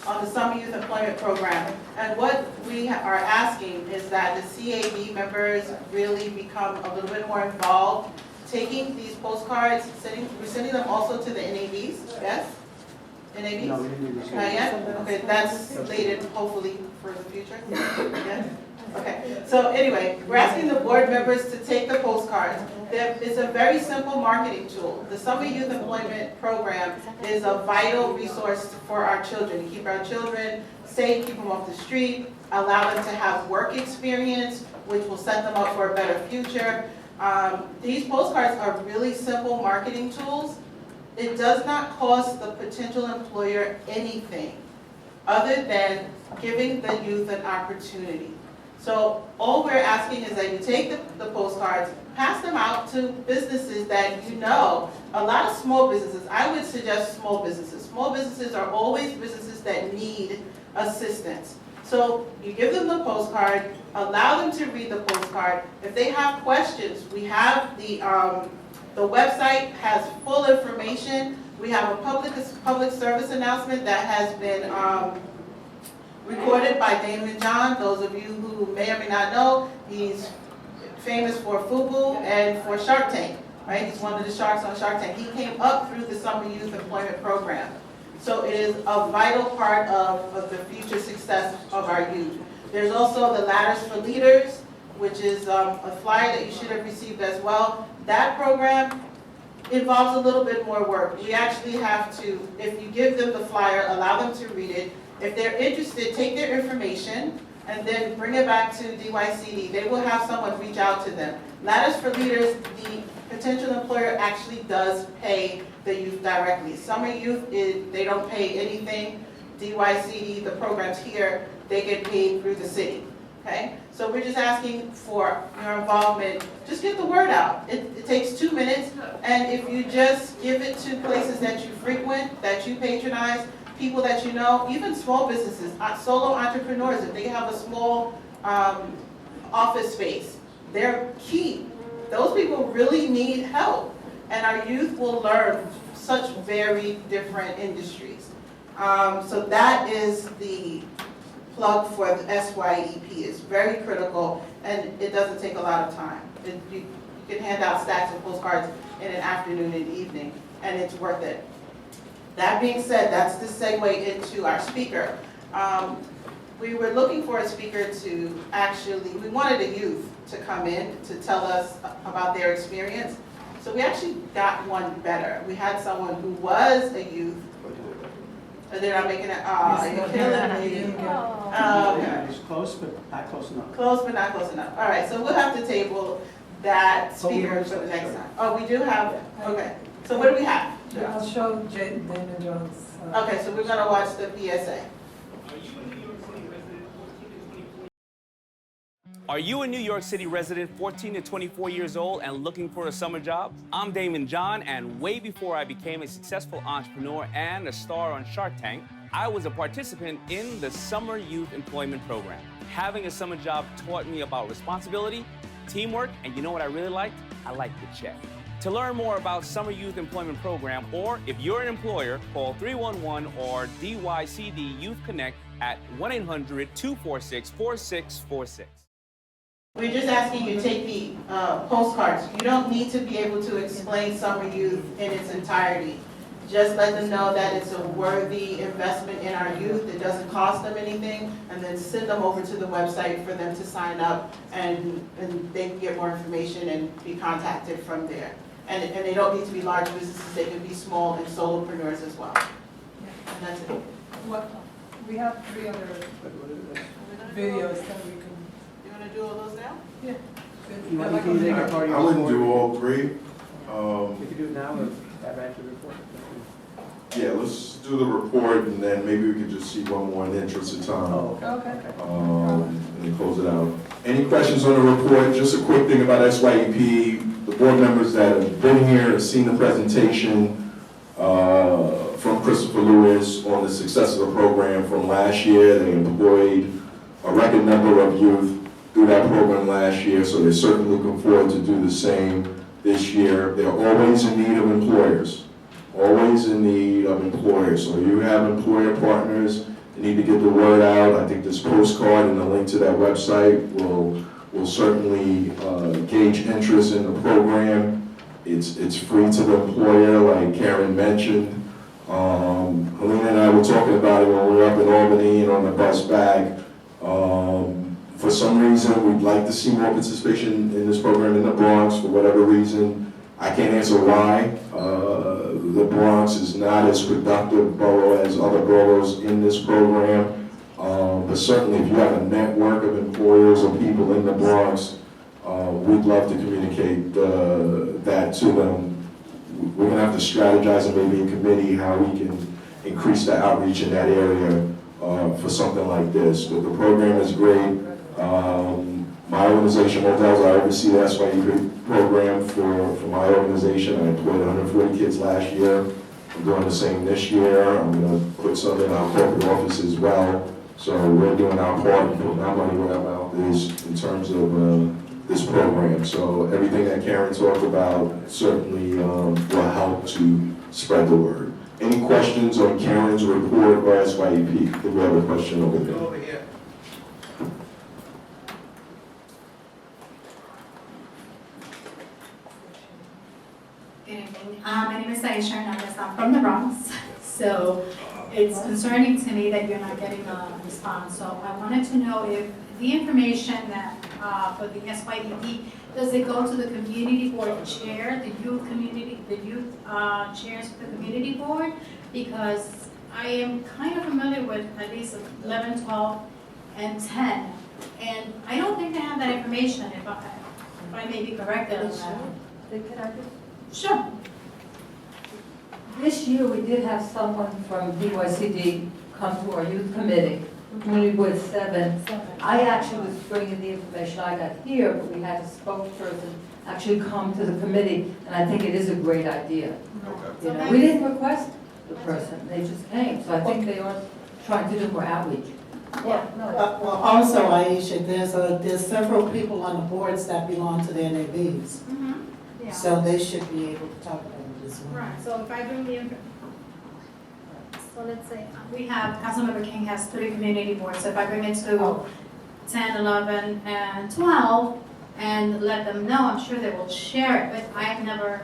On the summer youth employment program. And what we are asking is that the CAB members really become a little bit more involved, taking these postcards, we're sending them also to the NABs, yes? NABs? No, we didn't do this. Not yet? Okay, that's slated hopefully for the future. Yes? Okay, so anyway, we're asking the board members to take the postcards. It's a very simple marketing tool. The Summer Youth Employment Program is a vital resource for our children, to keep our children safe, keep them off the street, allow them to have work experience, which will set them up for a better future. These postcards are really simple marketing tools. It does not cost the potential employer anything other than giving the youth an opportunity. So all we're asking is that you take the postcards, pass them out to businesses that you know. A lot of small businesses, I would suggest small businesses. Small businesses are always businesses that need assistance. So you give them the postcard, allow them to read the postcard. If they have questions, we have the website has full information. We have a public service announcement that has been recorded by Daymond John. Those of you who may or may not know, he's famous for FUBU and for Shark Tank, right? He's one of the sharks on Shark Tank. He came up through the Summer Youth Employment Program. So it is a vital part of the future success of our youth. There's also the Ladders for Leaders, which is a flyer that you should have received as well. That program involves a little bit more work. We actually have to, if you give them the flyer, allow them to read it. If they're interested, take their information and then bring it back to DYCD. They will have someone reach out to them. Ladders for Leaders, the potential employer actually does pay the youth directly. Summer youth, they don't pay anything. DYCD, the programs here, they get paid through the city. Okay? So we're just asking for your involvement. Just get the word out. It takes 2 minutes, and if you just give it to places that you frequent, that you patronize, people that you know, even small businesses, solo entrepreneurs, if they have a small office space, they're key. Those people really need help, and our youth will learn such very different industries. So that is the plug for the SYEP. It's very critical, and it doesn't take a lot of time. You can hand out stacks of postcards in an afternoon and evening, and it's worth it. That being said, that's the segue into our speaker. We were looking for a speaker to actually, we wanted a youth to come in to tell us about their experience. So we actually got one better. We had someone who was a youth. They're not making it, you're killing me. Okay. It's close, but not close enough. Close, but not close enough. All right, so we'll have to table that speaker for the next time. Oh, we do have, okay. So what do we have? I'll show Daymond John's. Okay, so we're gonna watch the PSA. Are you a New York City resident, 14 to 24 years old, and looking for a summer job? I'm Daymond John, and way before I became a successful entrepreneur and a star on Shark Tank, I was a participant in the Summer Youth Employment Program. Having a summer job taught me about responsibility, teamwork, and you know what I really liked? I liked the check. To learn more about Summer Youth Employment Program, or if you're an employer, call 311 or DYCD Youth Connect at 1-800-246-4646. We're just asking you to take the postcards. You don't need to be able to explain Summer Youth in its entirety. Just let them know that it's a worthy investment in our youth. It doesn't cost them anything, and then send them over to the website for them to sign up, and they can get more information and be contacted from there. And they don't need to be large businesses. They can be small and solopreneurs as well. And that's it. What, we have 3 other videos so we can. You wanna do all those now? Yeah. You want to make a part of your I wouldn't report? do all three. We could do it now or have after the report. Yeah, let's do the report and then maybe we could just see one more in the interest of time. Oh, okay. And then close it out. Any questions on the report? Just a quick thing about SYEP. The board members that have been here have seen the presentation from Christopher Lewis on the success of the program from last year. They employed a record number of youth through that program last year, so they're certainly looking forward to do the same this year. They're always in need of employers. Always in need of employers. So you have employer partners, you need to get the word out. I think this postcard and the link to that website will certainly gauge interest in the program. It's free to the employer, like Karen mentioned. Helena and I were talking about it when we were up in Albany and on the bus back. For some reason, we'd like to see more participation in this program in the Bronx, for whatever reason. I can't answer why. The Bronx is not as productive borough as other boroughs in this program. But certainly if you have a network of employers or people in the Bronx, we'd love to communicate that to them. We're gonna have to strategize and maybe in committee how we can increase the outreach in that area for something like this. But the program is great. My organization, Modell, I oversee the SYEP program for my organization. I employed 140 kids last year. I'm doing the same this year. I'm going to put some in our corporate office as well. So we're doing our part and putting our money where our mouth is in terms of this program. So everything that Karen talked about certainly will help to spread the word. Any questions on Karen's report or SYEP? I think we have a question over there. Over here. Good evening. My name is Aisha Hernandez. I'm from the Bronx. So it's concerning to me that you're not getting a response. So I wanted to know if the information that for the SYEP, does it go to the community board chair, the youth chairs of the community board? Because I am kind of familiar with at least 11, 12, and 10. And I don't think they have that information, if I may be corrected on that. Can I just? Sure. This year, we did have someone from DYCD come to our youth committee, community board 7. I actually was bringing the information I got here, but we had a spokesperson actually come to the committee, and I think it is a great idea. Okay. You know, we didn't request the person, they just came, so I think they are trying to do more outreach. Yeah, no. Well, also, Aisha, there's several people on the boards that belong to the NABs. Yeah. So they should be able to talk about it as well. Right, so if I bring the so let's say we have, Councilmember King has 3 community boards, so if I bring it to 10, 11, and 12, and let them know, I'm sure they will share it, but I've never,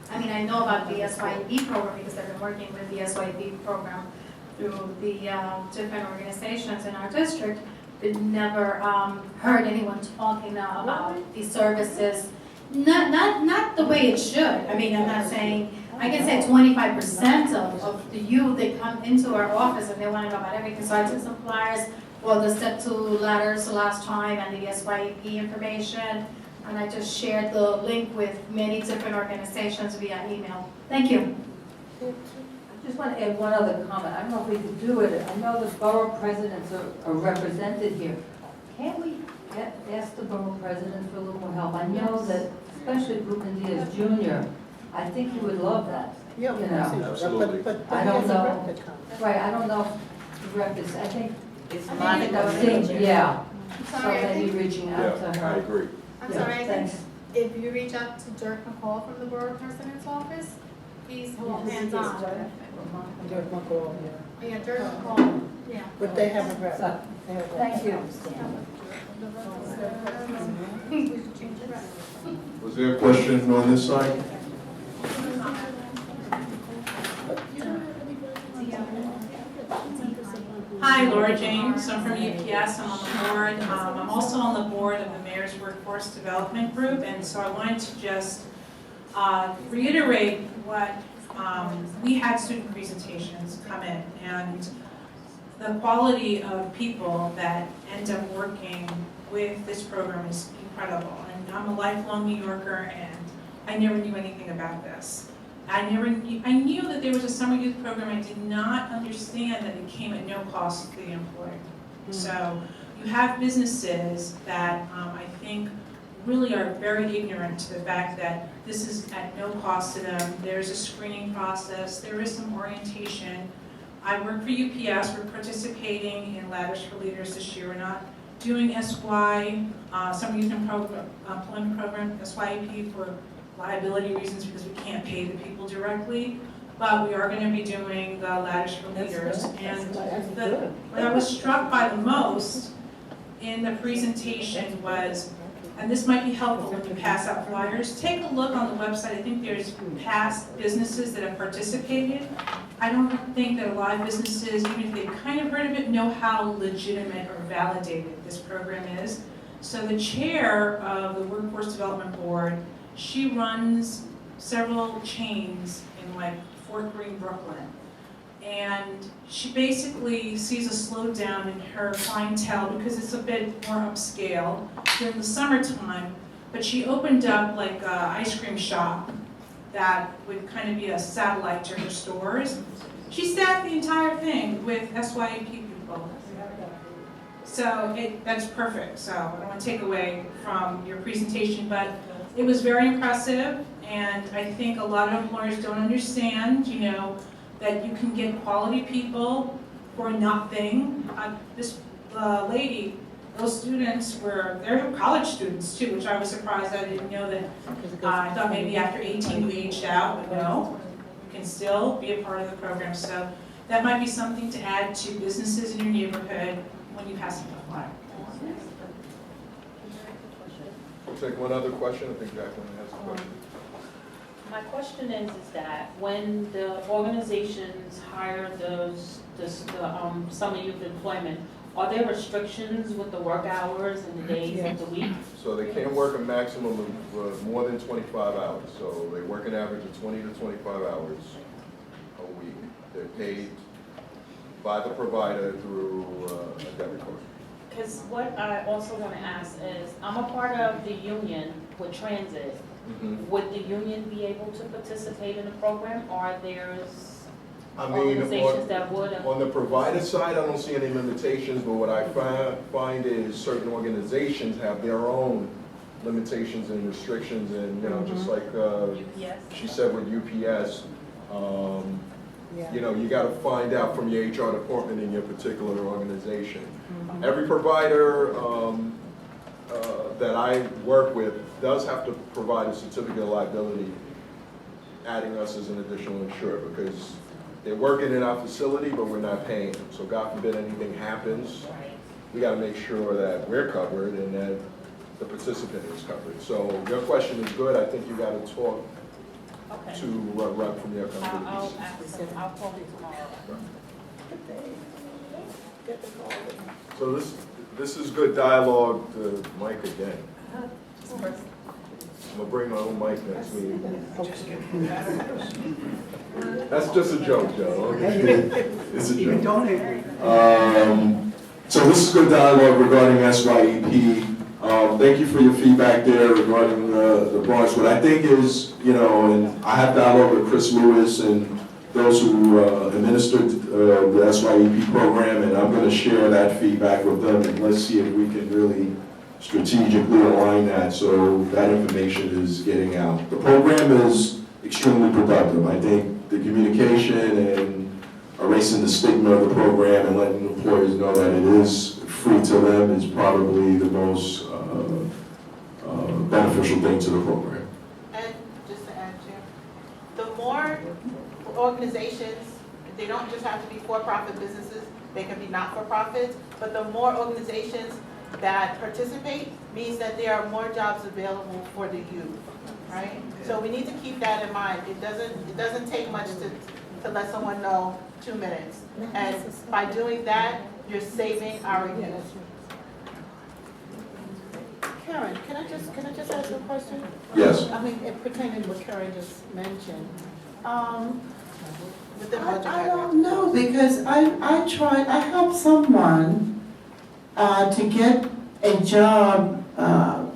I mean, I know about the SYEP program because I've been working with the SYEP program through the different organizations in our district, but never heard anyone talking about these services. Not the way it should. I mean, I'm not saying, I can say 25% of the youth, they come into our office and they want to know about everything. So I took some flyers for the Step 2 letters last time and the SYEP information. And I just shared the link with many different organizations via email. Thank you. I just want to add one other comment. I don't know if we could do it. I know the borough presidents are represented here. Can't we ask the borough president for a little more help? I know that, especially Brooklyn Diaz Jr., I think he would love that. Yeah, you know. Absolutely. But I don't know. Right. I don't know if the rep is, I think It's yeah. I'm So sorry, I maybe think, reaching out to Yeah, I her. agree. I'm Yeah, sorry, I think thanks. if you reach out to Dirk McCall from the borough president's office, he's hands-on. Dirk McCall, yeah. Yeah, Dirk McCall, yeah. But they have a rep. So, thank you. Was there a question on this side? Hi, Laura James. I'm from UPS. I'm on the board. I'm also on the board of the Mayor's Workforce Development Group, and so I wanted to just reiterate what we had student presentations come in, and the quality of people that end up working with this program is incredible. And I'm a lifelong New Yorker, and I never knew anything about this. I knew that there was a summer youth program. I did not understand that it came at no cost to the employer. So you have businesses that I think really are very ignorant to the fact that this is at no cost to them. There's a screening process, there is some orientation. I work for UPS, we're participating in Ladders for Leaders this year. We're not doing SY, Summer Youth Employment Program, SYEP for liability reasons because we can't pay the people directly. But we are going to be doing the Ladders for Leaders. And what I was struck by the most in the presentation was, and this might be helpful when you pass out flyers, take a look on the website. I think there's past businesses that have participated. I don't think that a lot of businesses, even if they've kind of heard of it, know how legitimate or validated this program is. So the chair of the Workforce Development Board, she runs several chains in like Fort Greene, Brooklyn. And she basically sees a slowdown in her clientele because it's a bit more upscale during the summertime. But she opened up like an ice cream shop that would kind of be a satellite to her stores. She staffed the entire thing with SYEP people. So that's perfect. So I don't want to take away from your presentation, but it was very impressive. And I think a lot of employers don't understand, you know, that you can get quality people for nothing. This lady, those students they're college students too, which I was surprised. I didn't know that. I thought maybe after 18 you aged out, but no, you can still be a part of the program. So that might be something to add to businesses in your neighborhood when you pass them a flyer. We'll take one other question. I think Jacqueline has a question. My question is that when the organizations hire the summer youth employment, are there restrictions with the work hours and the days of the week? So they can't work a maximum of more than 25 hours. So they work an average of 20 to 25 hours a week. They're paid by the provider through a debit card. Because what I also want to ask is, I'm a part of the union with transit. Would the union be able to participate in the program, or there's organizations that would? On the provider side, I don't see any limitations, but what I find is certain organizations have their own limitations and restrictions, and you know, just like she said with UPS, you know, you got to find out from your HR department in your particular organization. Every provider that I work with does have to provide a certificate of liability, adding us as an additional insurer, because they're working in our facility, but we're not paying them. So God forbid anything happens, we got to make sure that we're covered and that the participant is covered. So your question is good. I think you got to talk to a rep from their company. I'll ask them. I'll call you tomorrow. So this is good dialogue to Mike again. I'm gonna bring my own mic next week. That's just a joke, Joe. It's a joke. So this is good dialogue regarding SYEP. Thank you for your feedback there regarding the Bronx. What I think is, you know, and I have dialogue with Chris Lewis and those who administered the SYEP program, and I'm going to share that feedback with them, and let's see if we can really strategically align that so that information is getting out. The program is extremely productive. I think the communication and erasing the stigma of the program and letting employers know that it is free to them is probably the most beneficial thing to the program. And just to add to, the more organizations, they don't just have to be for-profit businesses, they can be not-for-profits, but the more organizations that participate means that there are more jobs available for the youth, right? So we need to keep that in mind. It doesn't take much to let someone know 2 minutes. And by doing that, you're saving our youth. Karen, can I just ask you a question? Yes. I mean, pertaining to what Karen just mentioned. I don't know, because I tried, I helped someone to get a job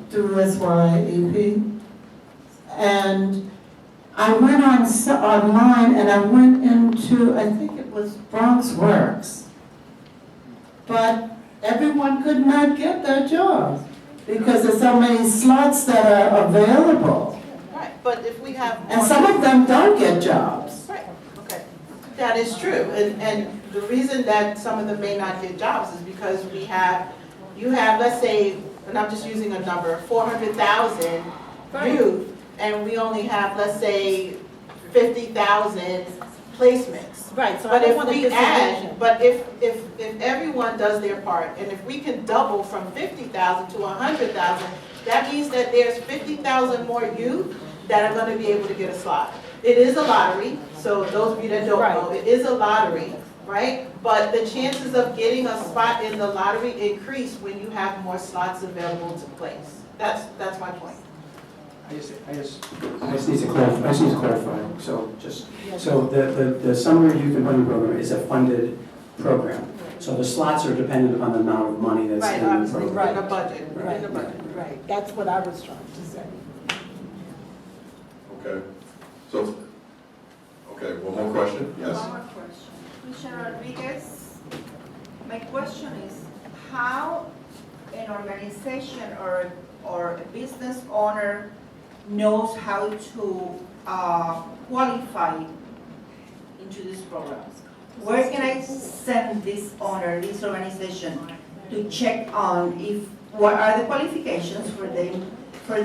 through SYEP. And I went online and I went into, I think it was Bronx Works. But everyone could not get that job because there's so many slots that are available. Right, but if we have. And some of them don't get jobs. Right, okay. That is true, and the reason that some of them may not get jobs is because you have, let's say, and I'm just using a number, 400,000 youth, and we only have, let's say, 50,000 placements. Right, so But I don't if want to we disadvantage. add, but if everyone does their part, and if we can double from 50,000 to 100,000, that means that there's 50,000 more youth that are going to be able to get a slot. It is a lottery, so those of you that don't know, it is a lottery, right? But the chances of getting a spot in the lottery increase when you have more slots available to place. That's my point. I just need to clarify. So the summer youth employment program is a funded program. So the slots are dependent upon the amount of money that's in the program. Right, in the budget, in the budget. Right, that's what I was trying to say. Okay, so, okay, one more question? Yes. One more question. Commissioner Rodriguez, my question is, how an organization or a business owner knows how to qualify into these programs? Where can I send this owner, this organization, to check on what are the qualifications for them to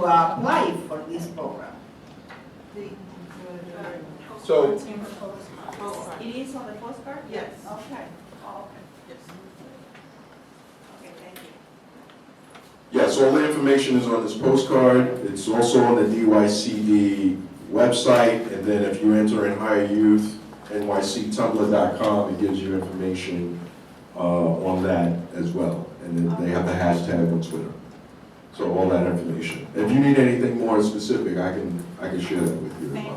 apply for this program? So, It is on the postcard? Yes. Okay. Oh, okay. Okay, thank you. Yes, all the information is on this postcard. It's also on the DYCD website, and then if you enter in Higher Youth, nyctumblr.com, it gives you information on that as well. And then they have the hashtag on Twitter. So all that information. If you need anything more specific, I can share that with you. Thank you.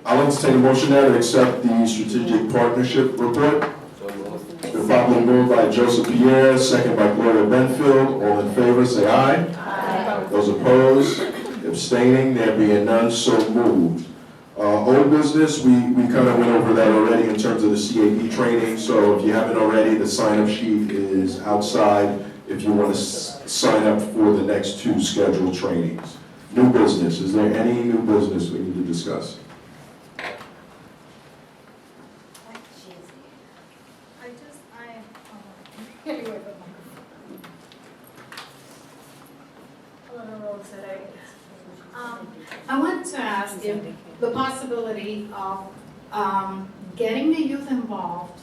I'll entertain a motion now to accept the strategic partnership report. It's been properly moved by Joseph Pierre, second by Gloria Benfield. All in favor, say aye. Aye. Those opposed, abstaining, there being none, so moved. Old business, we kind of went over that already in terms of the CAP training, so if you haven't already, the sign-up sheet is outside if you want to sign up for the next 2 scheduled trainings. New business, is there any new business we need to discuss? I want to ask if the possibility of getting the youth involved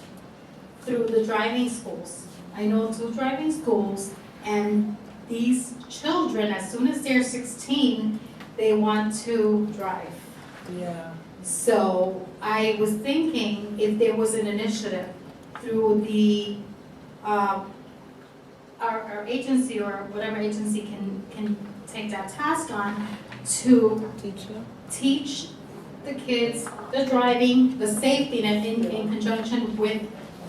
through the driving schools. I know 2 driving schools, and these children, as soon as they're 16, they want to drive. Yeah. So I was thinking if there was an initiative through the our agency or whatever agency can take that task on to teach the kids the driving, the safety, and in conjunction with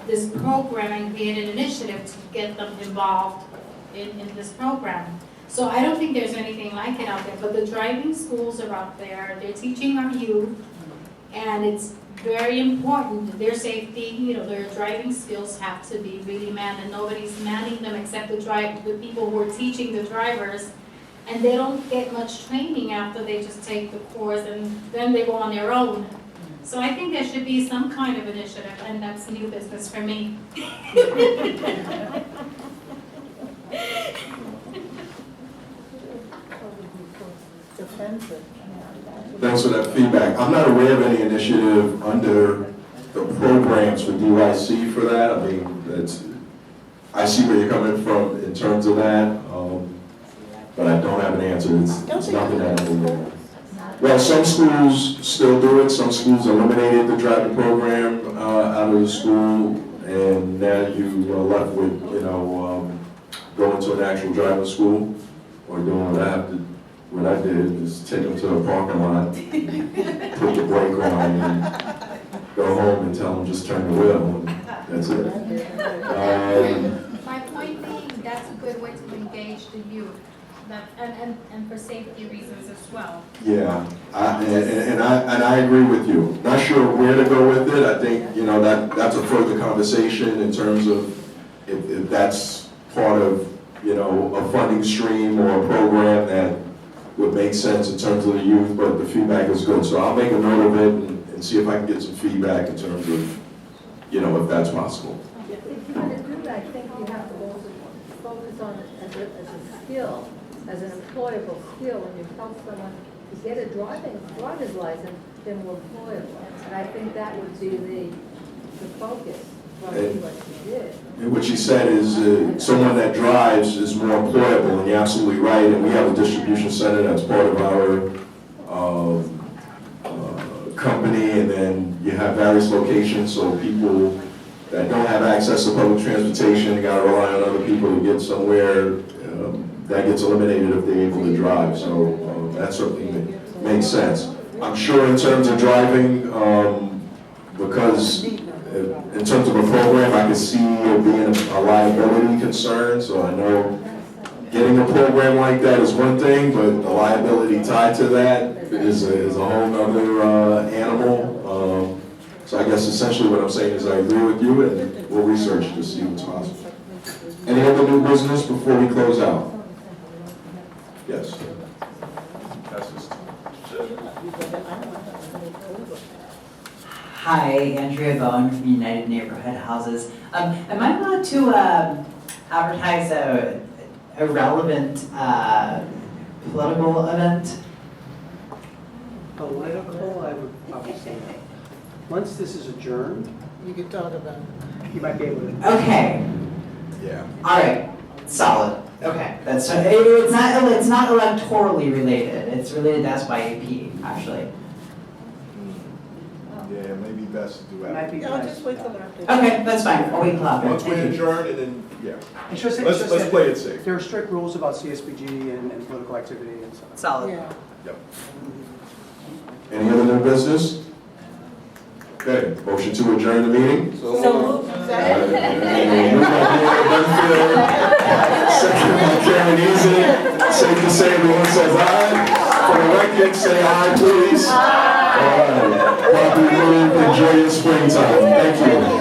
this program and create an initiative to get them involved in this program. So I don't think there's anything like it out there, but the driving schools are out there, they're teaching our youth, and it's very important, their safety, their driving skills have to be really manned, and nobody's manning them except the people who are teaching the drivers, and they don't get much training after they just take the course, and then they go on their own. So I think there should be some kind of initiative, and that's new business for me. Thanks for that feedback. I'm not aware of any initiative under the programs for DYC for that. I mean, I see where you're coming from in terms of that, but I don't have an answer. It's nothing that I'm aware of. Well, some schools still do it. Some schools eliminated the driving program out of the school, and now you are left with, going to an actual driving school or doing what what I did is take them to the parking lot, put the brake on, and go home and tell them just turn the wheel, and that's it. My point being, that's a good way to engage the youth, and for safety reasons as well. Yeah, and I agree with you. Not sure where to go with it. I think, that's a further conversation in terms of if that's part of, a funding stream or a program that would make sense in terms of the youth, but the feedback is good. So I'll make a note of it and see if I can get some feedback in terms of, if that's possible. If you're going to do that, I think you have to also focus on it as a skill, as an employable skill. When you help someone to get a driver's license, they're more employable. And I think that would be the focus from what you did. And what you said is someone that drives is more employable, and you're absolutely right. And we have a distribution center that's part of our company, and then you have various locations, so people that don't have access to public transportation, they gotta rely on other people to get somewhere, that gets eliminated if they're able to drive, so that certainly makes sense. I'm sure in terms of driving, because in terms of a program, I can see it being a liability concern, so I know getting a program like that is one thing, but the liability tied to that is a whole nother animal. So I guess essentially what I'm saying is I agree with you, and we'll research to see what's possible. Any other new business before we close out? Yes. Hi, Andrea Bowen from United Neighborhood Houses. Am I allowed to advertise a relevant political event? Political, I would probably say no. Once this is adjourned, You can talk about it. you might be able to. Okay, Yeah. all right, solid. Okay, it's not electorally related. It's related to SYEP, actually. Yeah, maybe best to do Might be that. No, nice. just wait till after. Okay, that's fine. I'll wait till after. Once we adjourn, and then, yeah. It's just Let's that play it safe. there are strict rules about CSBG and political activity and stuff. Solid. Yeah. Yep. Any other new business? Okay, motion to adjourn the meeting? So moved. Moved by Mayor Dunfield, second by Karen Easy. Safe to say everyone says aye. For the record, say aye, please. All right. Properly moved. Enjoy your springtime. Thank you.